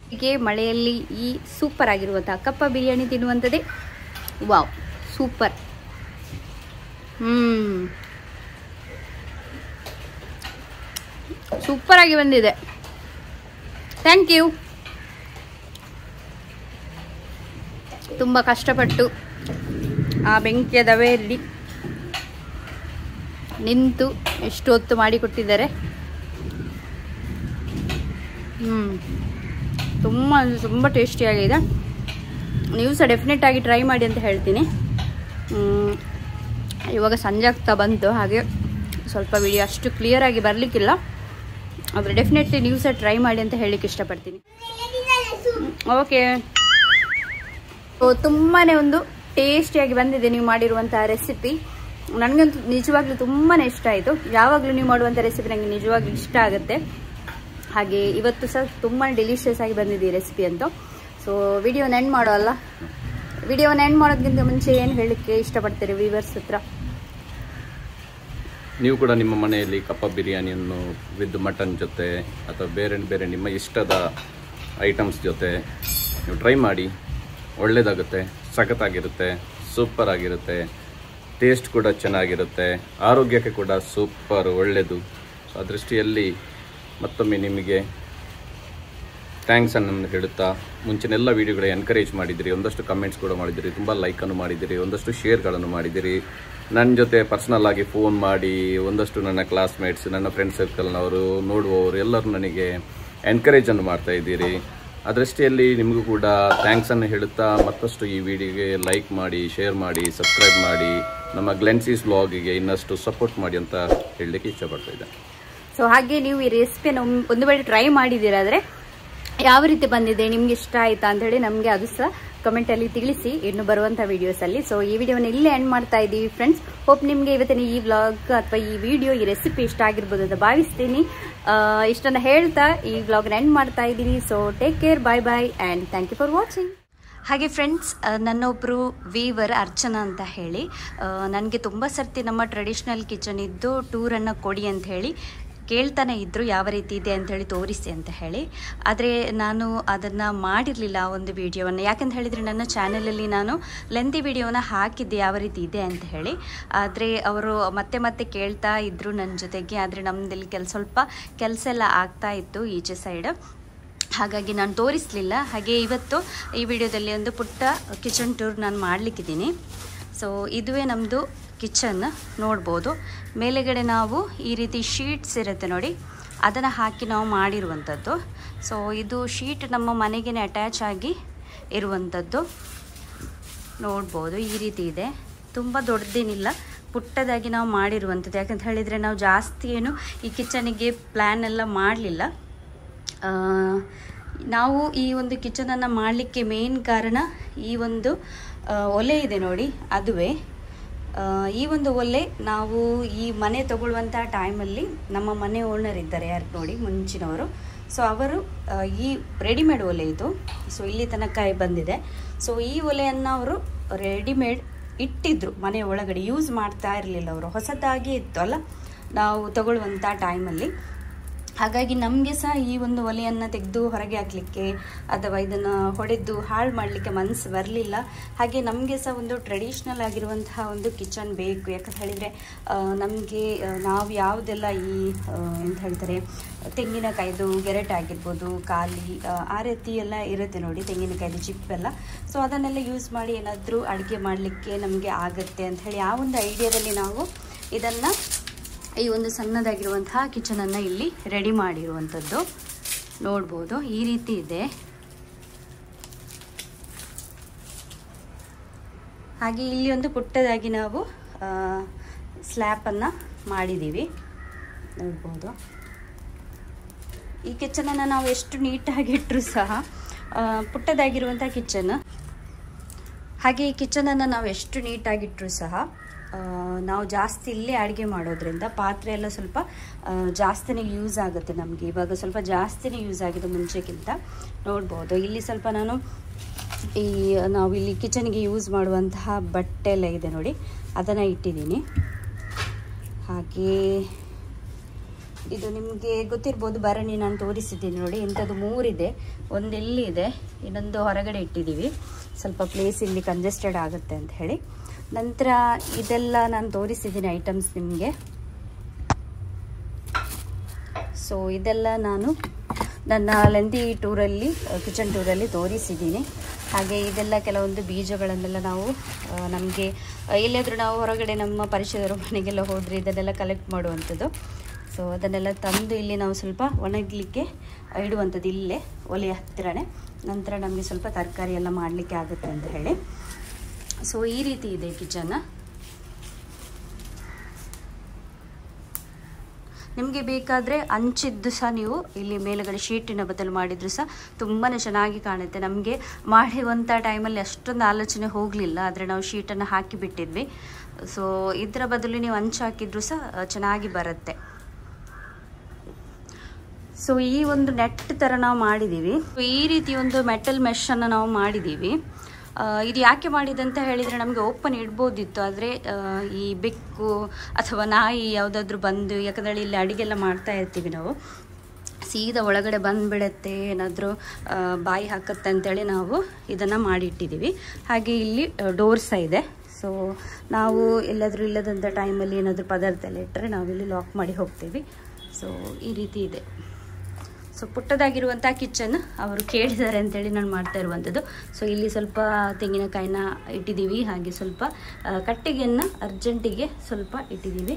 ಹೀಗೆ ಮಳೆಯಲ್ಲಿ ಈ ಸೂಪರ್ ಆಗಿರುವಂಥ ಕಪ್ಪ ಬಿರಿಯಾನಿ ತಿನ್ನುವಂಥದ್ದೇ ವಾವ್, ಸೂಪರ್. ಸೂಪರ್ ಆಗಿ ಬಂದಿದೆ. Thank you. ತುಂಬ ಕಷ್ಟಪಟ್ಟು ಆ ಬೆಂಕಿಯ ದವೆಯಲ್ಲಿ ನಿಂತು ಎಷ್ಟು ಹೊತ್ತು ಮಾಡಿಕೊಟ್ಟಿದ್ದಾರೆ. ತುಂಬ ಟೇಸ್ಟಿಯಾಗಿದೆ. ನೀವು ಸಹ ಡೆಫಿನೆಟ್ ಆಗಿ ಟ್ರೈ ಮಾಡಿ ಅಂತ ಹೇಳ್ತೀನಿ. ಇವಾಗ ಸಂಜೆ ಆಗ್ತಾ ಬಂತು, ಹಾಗೆ ಸ್ವಲ್ಪ ವಿಡಿಯೋ ಅಷ್ಟು ಕ್ಲಿಯರಾಗಿ ಬರಲಿಕ್ಕಿಲ್ಲ. ಆದರೆ ಡೆಫಿನೆಟ್ಲಿ ನೀವು ಸಹ ಟ್ರೈ ಮಾಡಿ ಅಂತ ಹೇಳಲಿಕ್ಕೆ ಇಷ್ಟಪಡ್ತೀನಿ. ಓಕೆ, ತುಂಬಾ ಒಂದು ಟೇಸ್ಟಿಯಾಗಿ ಬಂದಿದೆ ನೀವು ಮಾಡಿರುವಂಥ ರೆಸಿಪಿ. ನನಗಂತೂ ನಿಜವಾಗ್ಲೂ ತುಂಬಾ ಇಷ್ಟ ಆಯಿತು. ಯಾವಾಗಲೂ ನೀವು ಮಾಡುವಂಥ ರೆಸಿಪಿ ನನಗೆ ನಿಜವಾಗ್ಲೂ ಇಷ್ಟ ಆಗುತ್ತೆ. ಹಾಗೆ ಇವತ್ತು ಸಹ ತುಂಬ ಡೆಲಿಷಿಯಸ್ ಆಗಿ ಬಂದಿದೆ ಈ ರೆಸಿಪಿ ಅಂತೂ. ಸೊ ವಿಡಿಯೋನ ಎಂಡ್ ಮಾಡೋಲ್ಲ. ವಿಡಿಯೋನ ಎಂಡ್ ಮಾಡೋದಕ್ಕಿಂತ ಮುಂಚೆ ಏನು ಹೇಳಲಿಕ್ಕೆ ಇಷ್ಟಪಡ್ತೀರಿ ವ್ಯೂವರ್ಸ್ ಹತ್ರ? ನೀವು ಕೂಡ ನಿಮ್ಮ ಮನೆಯಲ್ಲಿ ಕಪ್ಪ ಬಿರಿಯಾನಿಯನ್ನು ವಿತ್ ಮಟನ್ ಜೊತೆ ಅಥವಾ ಬೇರೆ ಬೇರೆ ನಿಮ್ಮ ಇಷ್ಟದ ಐಟಮ್ಸ್ ಜೊತೆ ನೀವು ಟ್ರೈ ಮಾಡಿ. ಒಳ್ಳೆಯದಾಗುತ್ತೆ, ಸಖತ್ತಾಗಿರುತ್ತೆ, ಸೂಪರ್ ಆಗಿರುತ್ತೆ, ಟೇಸ್ಟ್ ಕೂಡ ಚೆನ್ನಾಗಿರುತ್ತೆ, ಆರೋಗ್ಯಕ್ಕೆ ಕೂಡ ಸೂಪರ್ ಒಳ್ಳೆಯದು. ಸೊ ಆ ದೃಷ್ಟಿಯಲ್ಲಿ ಮತ್ತೊಮ್ಮೆ ನಿಮಗೆ ಥ್ಯಾಂಕ್ಸ್ ಅನ್ನು ಹೇಳುತ್ತಾ, ಮುಂಚಿನೆಲ್ಲ ವೀಡಿಯೋಗಳ ಎನ್ಕರೇಜ್ ಮಾಡಿದಿರಿ, ಒಂದಷ್ಟು ಕಮೆಂಟ್ಸ್ ಕೂಡ ಮಾಡಿದಿರಿ, ತುಂಬ ಲೈಕನ್ನು ಮಾಡಿದಿರಿ, ಒಂದಷ್ಟು ಶೇರ್ಗಳನ್ನು ಮಾಡಿದಿರಿ. ನನ್ನ ಜೊತೆ ಪರ್ಸ್ನಲ್ ಆಗಿ ಫೋನ್ ಮಾಡಿ ಒಂದಷ್ಟು ನನ್ನ ಕ್ಲಾಸ್ಮೇಟ್ಸ್, ನನ್ನ ಫ್ರೆಂಡ್ ಸರ್ಕಲ್ನವರು, ನೋಡುವವರು ಎಲ್ಲರೂ ನನಗೆ ಎನ್ಕರೇಜನ್ನು ಮಾಡ್ತಾ ಇದ್ದೀರಿ. ಆ ದೃಷ್ಟಿಯಲ್ಲಿ ನಿಮಗೂ ಕೂಡ ಥ್ಯಾಂಕ್ಸನ್ನು ಹೇಳುತ್ತಾ, ಮತ್ತಷ್ಟು ಈ ವಿಡಿಯೋಗೆ ಲೈಕ್ ಮಾಡಿ, ಶೇರ್ ಮಾಡಿ, ಸಬ್ಸ್ಕ್ರೈಬ್ ಮಾಡಿ, ನಮ್ಮ ಗ್ಲೆನ್ಸೀಸ್ ವ್ಲಾಗಿಗೆ ಇನ್ನಷ್ಟು ಸಪೋರ್ಟ್ ಮಾಡಿ ಅಂತ ಹೇಳಲಿಕ್ಕೆ ಇಷ್ಟಪಡ್ತಾ ಇದ್ದೇನೆ. ಸೊ ಹಾಗೆ ನೀವು ಈ ರೆಸಿಪಿಯನ್ನು ಒಂದು ವೇಳೆ ಟ್ರೈ ಮಾಡಿದ್ದೀರಾದರೆ ಯಾವ ರೀತಿ ಬಂದಿದೆ, ನಿಮ್ಗೆ ಇಷ್ಟ ಆಯ್ತಾ ಅಂತ ಹೇಳಿ ನಮಗೆ ಅದು ಸಹ ಕಮೆಂಟಲ್ಲಿ ತಿಳಿಸಿ ಇನ್ನು ಬರುವಂಥ ವೀಡಿಯೋಸಲ್ಲಿ. ಸೊ ಈ ವಿಡಿಯೋನ ಇಲ್ಲೇ ಎಂಡ್ ಮಾಡ್ತಾ ಇದ್ದೀವಿ ಫ್ರೆಂಡ್ಸ್. ಹೋಪ್ ನಿಮಗೆ ಇವತ್ತಿನ ಈ ವ್ಲಾಗ್ ಅಥವಾ ಈ ವಿಡಿಯೋ, ಈ ರೆಸಿಪಿ ಇಷ್ಟ ಆಗಿರ್ಬೋದು ಅಂತ ಭಾವಿಸ್ತೀನಿ. ಇಷ್ಟನ್ನು ಹೇಳ್ತಾ ಈ ವ್ಲಾಗ್ನ ಎಂಡ್ ಮಾಡ್ತಾ ಇದ್ದೀನಿ. So take care, bye bye and thank you for watching. ಹಾಗೆ ಫ್ರೆಂಡ್ಸ್, ನನ್ನೊಬ್ಬರು ವೀವರ್ ಅರ್ಚನಾ ಅಂತ ಹೇಳಿ ನನಗೆ ತುಂಬ ಸರ್ತಿ ನಮ್ಮ ಟ್ರೆಡಿಷ್ನಲ್ ಕಿಚನ್ ಇದ್ದು ಟೂರನ್ನು ಕೊಡಿ ಅಂತ ಹೇಳಿ ಕೇಳ್ತಾನೆ ಇದ್ದರು, ಯಾವ ರೀತಿ ಇದೆ ಅಂಥೇಳಿ ತೋರಿಸಿ ಅಂತ ಹೇಳಿ. ಆದರೆ ನಾನು ಅದನ್ನು ಮಾಡಿರಲಿಲ್ಲ ಆ ಒಂದು ವಿಡಿಯೋವನ್ನು. ಯಾಕಂತ ಹೇಳಿದರೆ ನನ್ನ ಚಾನಲಲ್ಲಿ ನಾನು ಲೆಂತಿ ವಿಡಿಯೋನ ಹಾಕಿದ್ದೆ ಯಾವ ರೀತಿ ಇದೆ ಅಂತ ಹೇಳಿ. ಆದರೆ ಅವರು ಮತ್ತೆ ಮತ್ತೆ ಕೇಳ್ತಾ ಇದ್ದರು ನನ್ನ ಜೊತೆಗೆ. ಆದರೆ ನಮ್ಮದಲ್ಲಿ ಸ್ವಲ್ಪ ಕೆಲಸ ಎಲ್ಲ ಆಗ್ತಾ ಇತ್ತು ಈಚೆ ಸೈಡ್, ಹಾಗಾಗಿ ನಾನು ತೋರಿಸಲಿಲ್ಲ. ಹಾಗೆ ಇವತ್ತು ಈ ವಿಡಿಯೋದಲ್ಲಿ ಒಂದು ಪುಟ್ಟ ಕಿಚನ್ ಟೂರ್ ನಾನು ಮಾಡಲಿಕ್ಕಿದ್ದೀನಿ. ಸೊ ಇದುವೇ ನಮ್ಮದು ಕಿಚನ್ ನೋಡ್ಬೋದು. ಮೇಲೆಗಡೆ ನಾವು ಈ ರೀತಿ ಶೀಟ್ಸ್ ಇರುತ್ತೆ ನೋಡಿ, ಅದನ್ನು ಹಾಕಿ ನಾವು ಮಾಡಿರುವಂಥದ್ದು. ಸೊ ಇದು ಶೀಟ್ ನಮ್ಮ ಮನೆಗೆ ಅಟ್ಯಾಚ್ ಆಗಿ ಇರುವಂಥದ್ದು ನೋಡ್ಬೋದು. ಈ ರೀತಿ ಇದೆ, ತುಂಬ ದೊಡ್ಡದೇನಿಲ್ಲ, ಪುಟ್ಟದಾಗಿ ನಾವು ಮಾಡಿರುವಂಥದ್ದು. ಯಾಕಂತ ಹೇಳಿದರೆ ನಾವು ಜಾಸ್ತಿ ಏನು ಈ ಕಿಚನಿಗೆ ಪ್ಲ್ಯಾನ್ ಎಲ್ಲ ಮಾಡಲಿಲ್ಲ. ನಾವು ಈ ಒಂದು ಕಿಚನನ್ನು ಮಾಡಲಿಕ್ಕೆ ಮೇನ್ ಕಾರಣ ಈ ಒಂದು ಒಲೆ ಇದೆ ನೋಡಿ, ಅದುವೇ. ಈ ಒಂದು ಒಲೆ ನಾವು ಈ ಮನೆ ತಗೊಳ್ಳುವಂಥ ಟೈಮಲ್ಲಿ ನಮ್ಮ ಮನೆ ಓನರ್ ಇದ್ದಾರೆ ಯಾರು ನೋಡಿ, ಮುಂಚಿನವರು. ಸೊ ಅವರು ಈ ರೆಡಿಮೇಡ್ ಒಲೆ ಇದು. ಸೊ ಇಲ್ಲಿ ತನಕ ಬಂದಿದೆ. ಸೊ ಈ ಒಲೆಯನ್ನು ಅವರು ರೆಡಿಮೇಡ್ ಇಟ್ಟಿದ್ರು ಮನೆ ಒಳಗಡೆ, ಯೂಸ್ ಮಾಡ್ತಾ ಇರಲಿಲ್ಲ ಅವರು. ಹೊಸದಾಗಿ ಇತ್ತು ಅಲ್ಲ ನಾವು ತಗೊಳ್ಳುವಂಥ ಟೈಮಲ್ಲಿ. ಹಾಗಾಗಿ ನಮಗೆ ಸಹ ಈ ಒಂದು ಒಲೆಯನ್ನು ತೆಗೆದು ಹೊರಗೆ ಹಾಕಲಿಕ್ಕೆ ಅಥವಾ ಇದನ್ನು ಹೊಡೆದು ಹಾಳು ಮಾಡಲಿಕ್ಕೆ ಮನಸ್ಸು ಬರಲಿಲ್ಲ. ಹಾಗೆ ನಮಗೆ ಸಹ ಒಂದು ಟ್ರೆಡಿಷ್ನಲ್ ಆಗಿರುವಂತಹ ಒಂದು ಕಿಚನ್ ಬೇಕು. ಯಾಕಂತ ಹೇಳಿದರೆ ನಮಗೆ ನಾವು ಯಾವುದೆಲ್ಲ ಈ ಎಂತ ಹೇಳ್ತಾರೆ, ತೆಂಗಿನಕಾಯ್ದು ಗೆರೆಟ್ ಆಗಿರ್ಬೋದು, ಖಾಲಿ ಆ ರೀತಿ ಎಲ್ಲ ಇರುತ್ತೆ ನೋಡಿ, ತೆಂಗಿನಕಾಯ್ದು ಚಿಪ್ಪೆಲ್ಲ. ಸೊ ಅದನ್ನೆಲ್ಲ ಯೂಸ್ ಮಾಡಿ ಏನಾದರೂ ಅಡುಗೆ ಮಾಡಲಿಕ್ಕೆ ನಮಗೆ ಆಗುತ್ತೆ ಅಂತ ಹೇಳಿ ಆ ಒಂದು ಐಡಿಯಾದಲ್ಲಿ ನಾವು ಇದನ್ನು, ಈ ಒಂದು ಸಣ್ಣದಾಗಿರುವಂತಹ ಕಿಚನನ್ನು ಇಲ್ಲಿ ರೆಡಿ ಮಾಡಿರುವಂಥದ್ದು ನೋಡ್ಬೋದು. ಈ ರೀತಿ ಇದೆ. ಹಾಗೆ ಇಲ್ಲಿ ಒಂದು ಪುಟ್ಟದಾಗಿ ನಾವು ಸ್ಲ್ಯಾಪನ್ನು ಮಾಡಿದ್ದೀವಿ ನೋಡ್ಬೋದು. ಈ ಕಿಚನನ್ನು ನಾವು ಎಷ್ಟು ನೀಟಾಗಿ ಇಟ್ಟರೂ ಸಹ, ಪುಟ್ಟದಾಗಿರುವಂಥ ಕಿಚನ್, ಹಾಗೆ ಈ ಕಿಚನನ್ನು ನಾವು ಎಷ್ಟು ನೀಟಾಗಿಟ್ಟರೂ ಸಹ ನಾವು ಜಾಸ್ತಿ ಇಲ್ಲೇ ಅಡುಗೆ ಮಾಡೋದ್ರಿಂದ ಪಾತ್ರೆ ಎಲ್ಲ ಸ್ವಲ್ಪ ಜಾಸ್ತಿನೇ ಯೂಸ್ ಆಗುತ್ತೆ ನಮಗೆ. ಇವಾಗ ಸ್ವಲ್ಪ ಜಾಸ್ತಿನೇ ಯೂಸ್ ಆಗಿದೆ ಮುಂಚೆಗಿಂತ. ನೋಡ್ಬೋದು ಇಲ್ಲಿ ಸ್ವಲ್ಪ ನಾನು ನಾವು ಇಲ್ಲಿ ಕಿಚನ್ಗೆ ಯೂಸ್ ಮಾಡುವಂತಹ ಬಟ್ಟೆ ಎಲ್ಲ ಇದೆ ನೋಡಿ, ಅದನ್ನು ಇಟ್ಟಿದ್ದೀನಿ. ಹಾಗೆ ಇದು ನಿಮಗೆ ಗೊತ್ತಿರ್ಬೋದು, ಭರಣಿ ನಾನು ತೋರಿಸಿದ್ದೀನಿ ನೋಡಿ, ಇಂಥದ್ದು 3 ಇದೆ. ಒಂದು ಇಲ್ಲಿ ಇದೆ, ಇನ್ನೊಂದು ಹೊರಗಡೆ ಇಟ್ಟಿದ್ದೀವಿ, ಸ್ವಲ್ಪ ಪ್ಲೇಸ್ ಇಲ್ಲಿ ಕಂಜೆಸ್ಟೆಡ್ ಆಗುತ್ತೆ ಅಂತ ಹೇಳಿ. ನಂತರ ಇದೆಲ್ಲ ನಾನು ತೋರಿಸಿದ್ದೀನಿ ಐಟಮ್ಸ್ ನಿಮಗೆ. ಸೊ ಇದೆಲ್ಲ ನಾನು ನನ್ನ ಲೆಂದಿ ಟೂರಲ್ಲಿ, ಕಿಚನ್ ಟೂರಲ್ಲಿ ತೋರಿಸಿದ್ದೀನಿ. ಹಾಗೆ ಇದೆಲ್ಲ ಕೆಲವೊಂದು ಬೀಜಗಳನ್ನೆಲ್ಲ ನಾವು ನಮಗೆ ಎಲ್ಲಾದರೂ ನಾವು ಹೊರಗಡೆ ನಮ್ಮ ಪರಿಚಯದವರ ಮನೆಗೆಲ್ಲ ಹೋದರೆ ಇದನ್ನೆಲ್ಲ ಕಲೆಕ್ಟ್ ಮಾಡುವಂಥದ್ದು. ಸೊ ಅದನ್ನೆಲ್ಲ ತಂದು ಇಲ್ಲಿ ನಾವು ಸ್ವಲ್ಪ ಒಣಗಲಿಕ್ಕೆ ಇಡುವಂಥದ್ದು, ಇಲ್ಲೇ ಒಲೆಯ ಹತ್ತಿರನೇ. ನಂತರ ನಮಗೆ ಸ್ವಲ್ಪ ತರಕಾರಿ ಎಲ್ಲ ಮಾಡಲಿಕ್ಕೆ ಆಗುತ್ತೆ ಅಂತ ಹೇಳಿ. ಸೊ ಈ ರೀತಿ ಇದೆ ಕಿಚನ್. ನಿಮಗೆ ಬೇಕಾದರೆ ಅಂಚಿದ್ದು ಸಹ ನೀವು ಇಲ್ಲಿ ಮೇಲುಗಡೆ ಶೀಟಿನ ಬದಲು ಮಾಡಿದರೂ ಸಹ ತುಂಬಾ ಚೆನ್ನಾಗಿ ಕಾಣುತ್ತೆ. ನಮಗೆ ಮಾಡುವಂಥ ಟೈಮಲ್ಲಿ ಅಷ್ಟೊಂದು ಆಲೋಚನೆ ಹೋಗಲಿಲ್ಲ, ಆದರೆ ನಾವು ಶೀಟನ್ನು ಹಾಕಿಬಿಟ್ಟಿದ್ವಿ. ಸೊ ಇದರ ಬದಲು ನೀವು ಅಂಚು ಹಾಕಿದರೂ ಸಹ ಚೆನ್ನಾಗಿ ಬರುತ್ತೆ. ಸೊ ಈ ಒಂದು ನೆಟ್ ಥರ ನಾವು ಮಾಡಿದ್ದೀವಿ. ಈ ರೀತಿ ಒಂದು ಮೆಟಲ್ ಮೆಷನ್ನು ನಾವು ಮಾಡಿದ್ದೀವಿ. ಇದು ಯಾಕೆ ಮಾಡಿದಂತ ಹೇಳಿದರೆ ನಮಗೆ ಓಪನ್ ಇಡ್ಬೋದಿತ್ತು, ಆದರೆ ಈ ಬೆಕ್ಕು ಅಥವಾ ನಾಯಿ ಯಾವುದಾದ್ರೂ ಬಂದು, ಯಾಕಂದರೆ ಇಲ್ಲಿ ಅಡುಗೆಲ್ಲ ಮಾಡ್ತಾ ಇರ್ತೀವಿ ನಾವು, ಸೀದಾ ಒಳಗಡೆ ಬಂದುಬಿಡುತ್ತೆ, ಏನಾದರೂ ಬಾಯಿ ಹಾಕತ್ತೆ ಅಂತೇಳಿ ನಾವು ಇದನ್ನು ಮಾಡಿಟ್ಟಿದ್ದೀವಿ. ಹಾಗೆ ಇಲ್ಲಿ ಡೋರ್ ಸಹ ಇದೆ. ಸೊ ನಾವು ಎಲ್ಲಾದರೂ ಇಲ್ಲದಂಥ ಟೈಮಲ್ಲಿ ಏನಾದರೂ ಪದಾರ್ಥ ಎಲ್ಲ ಇಟ್ಟರೆ ನಾವಿಲ್ಲಿ ಲಾಕ್ ಮಾಡಿ ಹೋಗ್ತೀವಿ. ಸೊ ಈ ರೀತಿ ಇದೆ. ಸೊ ಪುಟ್ಟದಾಗಿರುವಂಥ ಕಿಚನ್ ಅವರು ಕೇಳಿದ್ದಾರೆ ಅಂತೇಳಿ ನಾನು ಮಾಡ್ತಾ ಇರುವಂಥದ್ದು. ಸೊ ಇಲ್ಲಿ ಸ್ವಲ್ಪ ತೆಂಗಿನಕಾಯಿನ ಇಟ್ಟಿದ್ದೀವಿ, ಹಾಗೆ ಸ್ವಲ್ಪ ಕಟ್ಟಿಗೆಯನ್ನು ಅರ್ಜೆಂಟಿಗೆ ಸ್ವಲ್ಪ ಇಟ್ಟಿದ್ದೀವಿ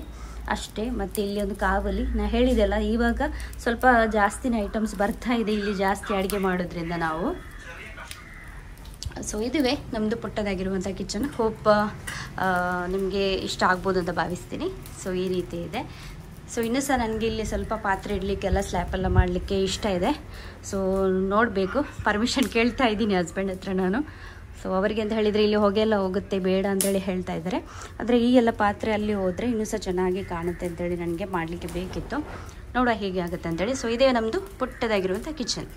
ಅಷ್ಟೇ. ಮತ್ತು ಇಲ್ಲಿ ಒಂದು ಕಾವಲಿ, ನಾನು ಹೇಳಿದೆಲ್ಲ ಇವಾಗ ಸ್ವಲ್ಪ ಜಾಸ್ತಿನೇ ಐಟಮ್ಸ್ ಬರ್ತಾ ಇದೆ ಇಲ್ಲಿ ಜಾಸ್ತಿ ಅಡುಗೆ ಮಾಡೋದ್ರಿಂದ ನಾವು. ಸೊ ಇದುವೇ ನಮ್ಮದು ಪುಟ್ಟದಾಗಿರುವಂಥ ಕಿಚನ್. ಹೋಪ್ ನಿಮಗೆ ಇಷ್ಟ ಆಗ್ಬೋದು ಅಂತ ಭಾವಿಸ್ತೀನಿ. ಸೊ ಈ ರೀತಿ ಇದೆ. ಸೊ ಇನ್ನೂ ಸಹ ನನಗೆ ಇಲ್ಲಿ ಸ್ವಲ್ಪ ಪಾತ್ರೆ ಇಡಲಿಕ್ಕೆಲ್ಲ ಸ್ಲ್ಯಾಪೆಲ್ಲ ಮಾಡಲಿಕ್ಕೆ ಇಷ್ಟ ಇದೆ. ಸೊ ನೋಡಬೇಕು, ಪರ್ಮಿಷನ್ ಕೇಳ್ತಾ ಇದ್ದೀನಿ ಹಸ್ಬೆಂಡ್ ಹತ್ರ ನಾನು. ಸೊ ಅವರಿಗೆ ಅಂತ ಹೇಳಿದರೆ ಇಲ್ಲಿ ಹೊಗೆಲ್ಲ ಹೋಗುತ್ತೆ, ಬೇಡ ಅಂತೇಳಿ ಹೇಳ್ತಾ ಇದ್ದಾರೆ. ಆದರೆ ಈ ಎಲ್ಲ ಪಾತ್ರೆ ಅಲ್ಲಿ ಹೋದರೆ ಇನ್ನೂ ಸಹ ಚೆನ್ನಾಗಿ ಕಾಣುತ್ತೆ ಅಂತೇಳಿ ನನಗೆ ಮಾಡಲಿಕ್ಕೆ ಬೇಕಿತ್ತು. ನೋಡುವ ಹೇಗೆ ಆಗುತ್ತೆ ಅಂತೇಳಿ. ಸೊ ಇದೇ ನಮ್ಮದು ಪುಟ್ಟದಾಗಿರುವಂಥ ಕಿಚನ್.